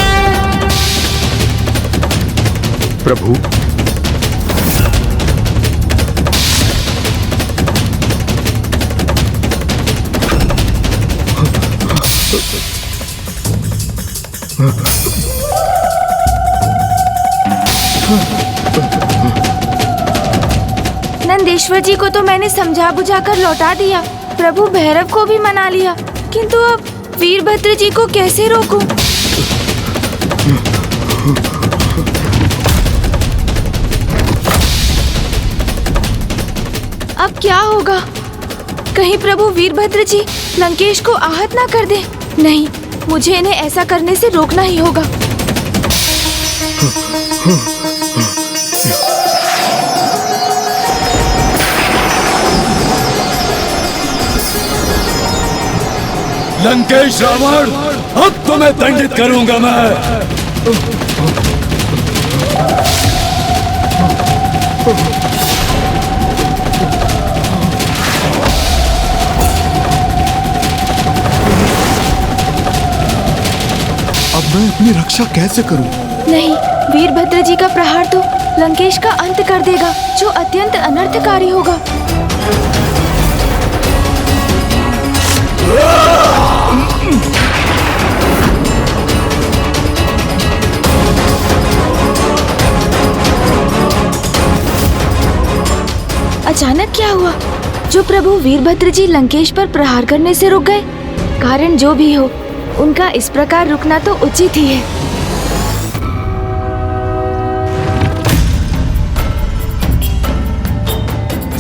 G: प्रभु,
L: नंदेश्वर जी को तो मैंने समझा बुझाकर लौटा दिया, प्रभु भैरव को भी मना लिया, किंतु अब वीरभद्र जी को कैसे रोकूं? अब क्या होगा? कहीं प्रभु वीरभद्र जी लंकेश को आहत ना कर दे। नहीं, मुझे इन्हें ऐसा करने से रोकना ही होगा।
I: लंकेश रावण, अब तुम्हें दंडित करूंगा मैं।
G: अब मैं अपनी रक्षा कैसे करूं?
L: नहीं, वीरभद्र जी का प्रहार तो लंकेश का अंत कर देगा, जो अत्यंत अनर्थकारी होगा। अचानक क्या हुआ जो प्रभु वीरभद्र जी लंकेश पर प्रहार करने से रुक गए? कारण जो भी हो, उनका इस प्रकार रुकना तो उचित ही है।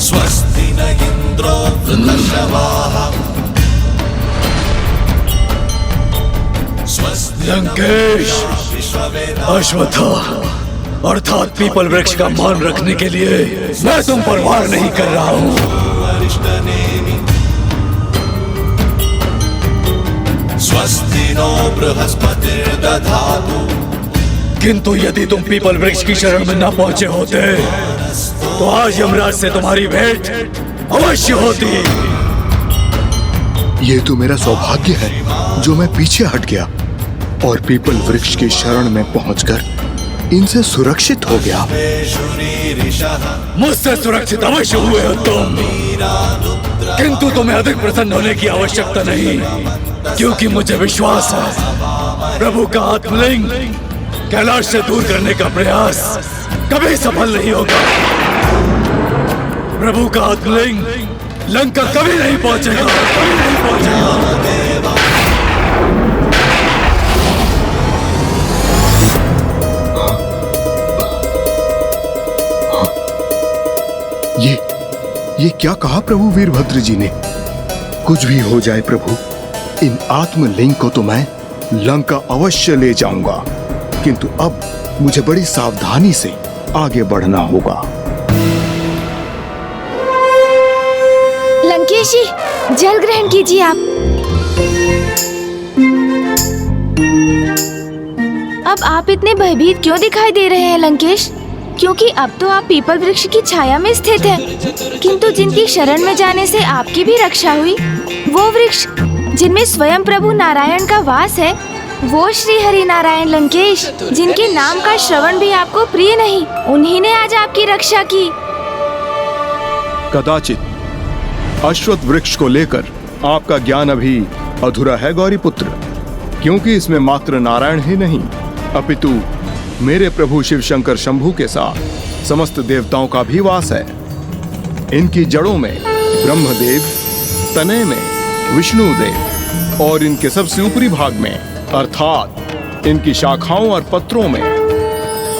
P: स्वस्ति न इंद्रो वृषभाः
I: लंकेश, अश्वत्थामा अर्थात पीपल वृक्ष का मान रखने के लिए मैं तुम पर वार नहीं कर रहा हूँ।
P: स्वस्ति नो बृहस्पतिर्दधातु।
I: किंतु यदि तुम पीपल वृक्ष की शरण में न पहुंचे होते तो आज यमराज से तुम्हारी भेंट अवश्य होती।
G: ये तो मेरा सौभाग्य है जो मैं पीछे हट गया और पीपल वृक्ष की शरण में पहुंचकर इनसे सुरक्षित हो गया।
I: मुझसे सुरक्षित अवश्य हुए हो तुम, किंतु तुम्हें अधिक प्रसन्न होने की आवश्यकता नहीं, क्योंकि मुझे विश्वास है प्रभु का आत्मलिंग कैलाश से दूर करने का प्रयास कभी सफल नहीं होगा। प्रभु का आत्मलिंग लंका कभी नहीं पहुंचेगा, कभी नहीं पहुंचेगा।
G: ये क्या कहा प्रभु वीरभद्र जी ने? कुछ भी हो जाए प्रभु, इन आत्मलिंग को तो मैं लंका अवश्य ले जाऊंगा, किंतु अब मुझे बड़ी सावधानी से आगे बढ़ना होगा।
L: लंकेश जी, जल ग्रहण कीजिए आप। अब आप इतने भयभीत क्यों दिखाई दे रहे हैं लंकेश? क्योंकि अब तो आप पीपल वृक्ष की छाया में स्थित हैं, किंतु जिनकी शरण में जाने से आपकी भी रक्षा हुई, वो वृक्ष जिनमें स्वयं प्रभु नारायण का वास है, वो श्री हरि नारायण लंकेश, जिनके नाम का श्रवण भी आपको प्रिय नहीं, उन्हीं ने आज आपकी रक्षा की।
G: कदाचित अश्वत्थ वृक्ष को लेकर आपका ज्ञान अभी अधूरा है गौरीपुत्र, क्योंकि इसमें मात्र नारायण ही नहीं अपितु मेरे प्रभु शिव शंकर शंभू के साथ समस्त देवताओं का भी वास है। इनकी जड़ों में ब्रह्मदेव, तने में विष्णुदेव और इनके सबसे ऊपरी भाग में अर्थात इनकी शाखाओं और पत्रों में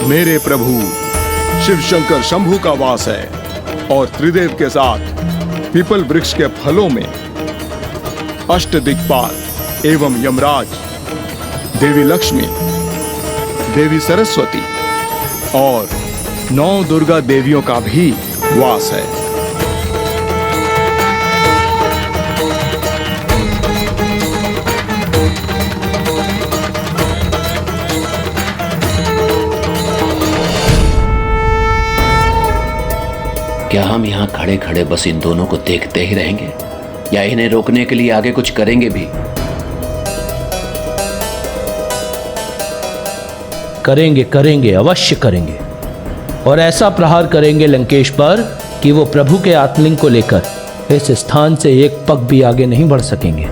G: मेरे प्रभु शिव शंकर शंभू का वास है। और त्रिदेव के साथ पीपल वृक्ष के फलों में अष्टदिक्पाल एवं यमराज, देवी लक्ष्मी, देवी सरस्वती और 9 दुर्गा देवियों का भी वास है।
B: क्या हम यहाँ खड़े खड़े बस इन दोनों को देखते ही रहेंगे या इन्हें रोकने के लिए आगे कुछ करेंगे भी?
A: करेंगे, करेंगे, अवश्य करेंगे। और ऐसा प्रहार करेंगे लंकेश पर कि वो प्रभु के आत्मलिंग को लेकर इस स्थान से एक पग भी आगे नहीं बढ़ सकेंगे।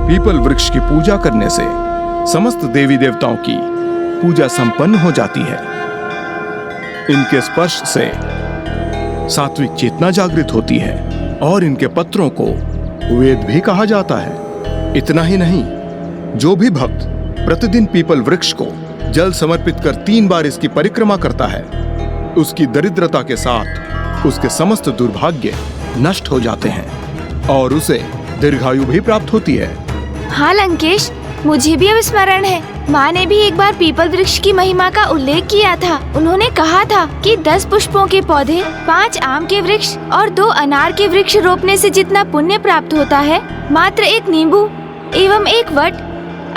G: पीपल वृक्ष की पूजा करने से समस्त देवी देवताओं की पूजा संपन्न हो जाती है। इनके स्पर्श से सात्विक चेतना जागृत होती है और इनके पत्रों को वेद भी कहा जाता है। इतना ही नहीं, जो भी भक्त प्रतिदिन पीपल वृक्ष को जल समर्पित कर 3 बार इसकी परिक्रमा करता है, उसकी दरिद्रता के साथ उसके समस्त दुर्भाग्य नष्ट हो जाते हैं और उसे दीर्घायु भी प्राप्त होती है।
L: हाँ लंकेश, मुझे भी अब स्मरण है, माँ ने भी एक बार पीपल वृक्ष की महिमा का उल्लेख किया था। उन्होंने कहा था कि 10 पुष्पों के पौधे, 5 आम के वृक्ष और 2 अनार के वृक्ष रोपने से जितना पुण्य प्राप्त होता है, मात्र 1 नींबू एवं 1 वट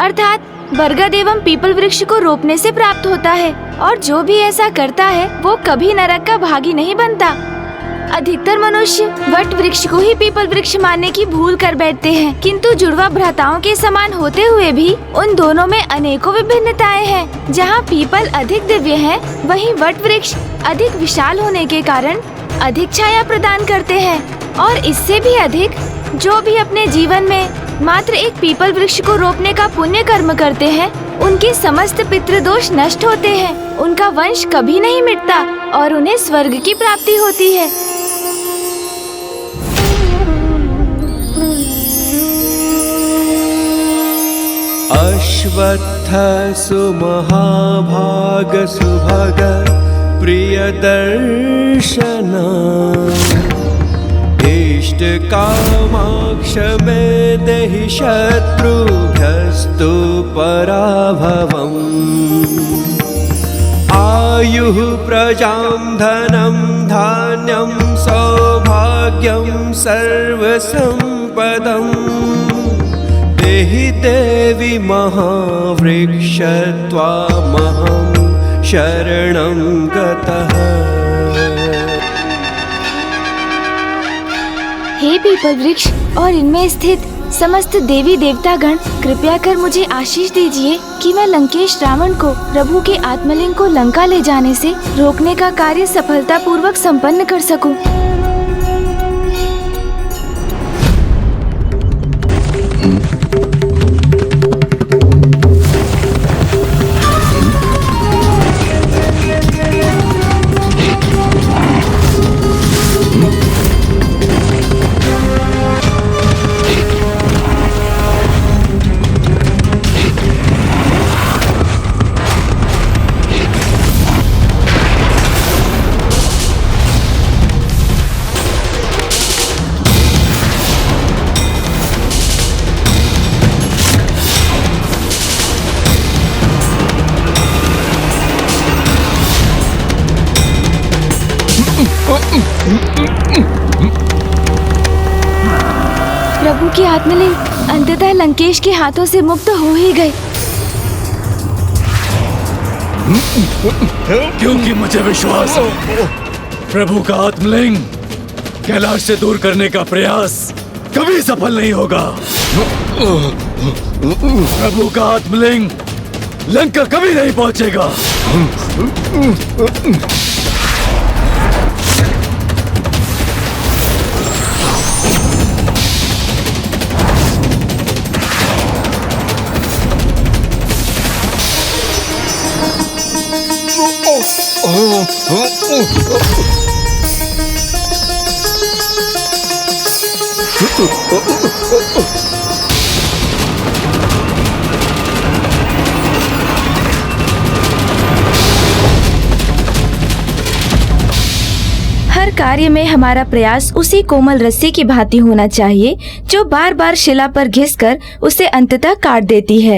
L: अर्थात बरगद एवं पीपल वृक्ष को रोपने से प्राप्त होता है। और जो भी ऐसा करता है वो कभी नरक का भागी नहीं बनता। अधिकतर मनुष्य वट वृक्ष को ही पीपल वृक्ष मानने की भूल कर बैठते हैं, किंतु जुड़वा भ्राताओं के समान होते हुए भी उन दोनों में अनेकों विभिन्नताएं हैं। जहाँ पीपल अधिक दिव्य है, वहीं वट वृक्ष अधिक विशाल होने के कारण अधिक छाया प्रदान करते हैं। और इससे भी अधिक, जो भी अपने जीवन में मात्र एक पीपल वृक्ष को रोपने का पुण्य कर्म करते हैं, उनके समस्त पितृदोष नष्ट होते हैं, उनका वंश कभी नहीं मिटता और उन्हें स्वर्ग की प्राप्ति होती है।
K: अश्वत्थ सुमहाभाग सुभग प्रियदर्शन इष्ट कामाक्ष मे देहि शत्रुभ्यस्तु पराभवम् आयुः प्रजां धनं धान्यं सौभाग्यं सर्वसम्पदम् देहि देवी महावृक्ष त्वामहं शरणं गतः।
L: हे पीपल वृक्ष और इनमें स्थित समस्त देवी देवतागण, कृपया कर मुझे आशीष दीजिए कि मैं लंकेश रावण को प्रभु के आत्मलिंग को लंका ले जाने से रोकने का कार्य सफलतापूर्वक संपन्न कर सकूं। प्रभु की आत्मलिंग अंततः लंकेश के हाथों से मुक्त हो ही गए।
I: क्योंकि मुझे विश्वास है प्रभु का आत्मलिंग कैलाश से दूर करने का प्रयास कभी सफल नहीं होगा। प्रभु का आत्मलिंग लंका कभी नहीं पहुंचेगा।
L: हर कार्य में हमारा प्रयास उसी कोमल रस्सी की भांति होना चाहिए जो बार बार शिला पर घिसकर उसे अंततः काट देती है।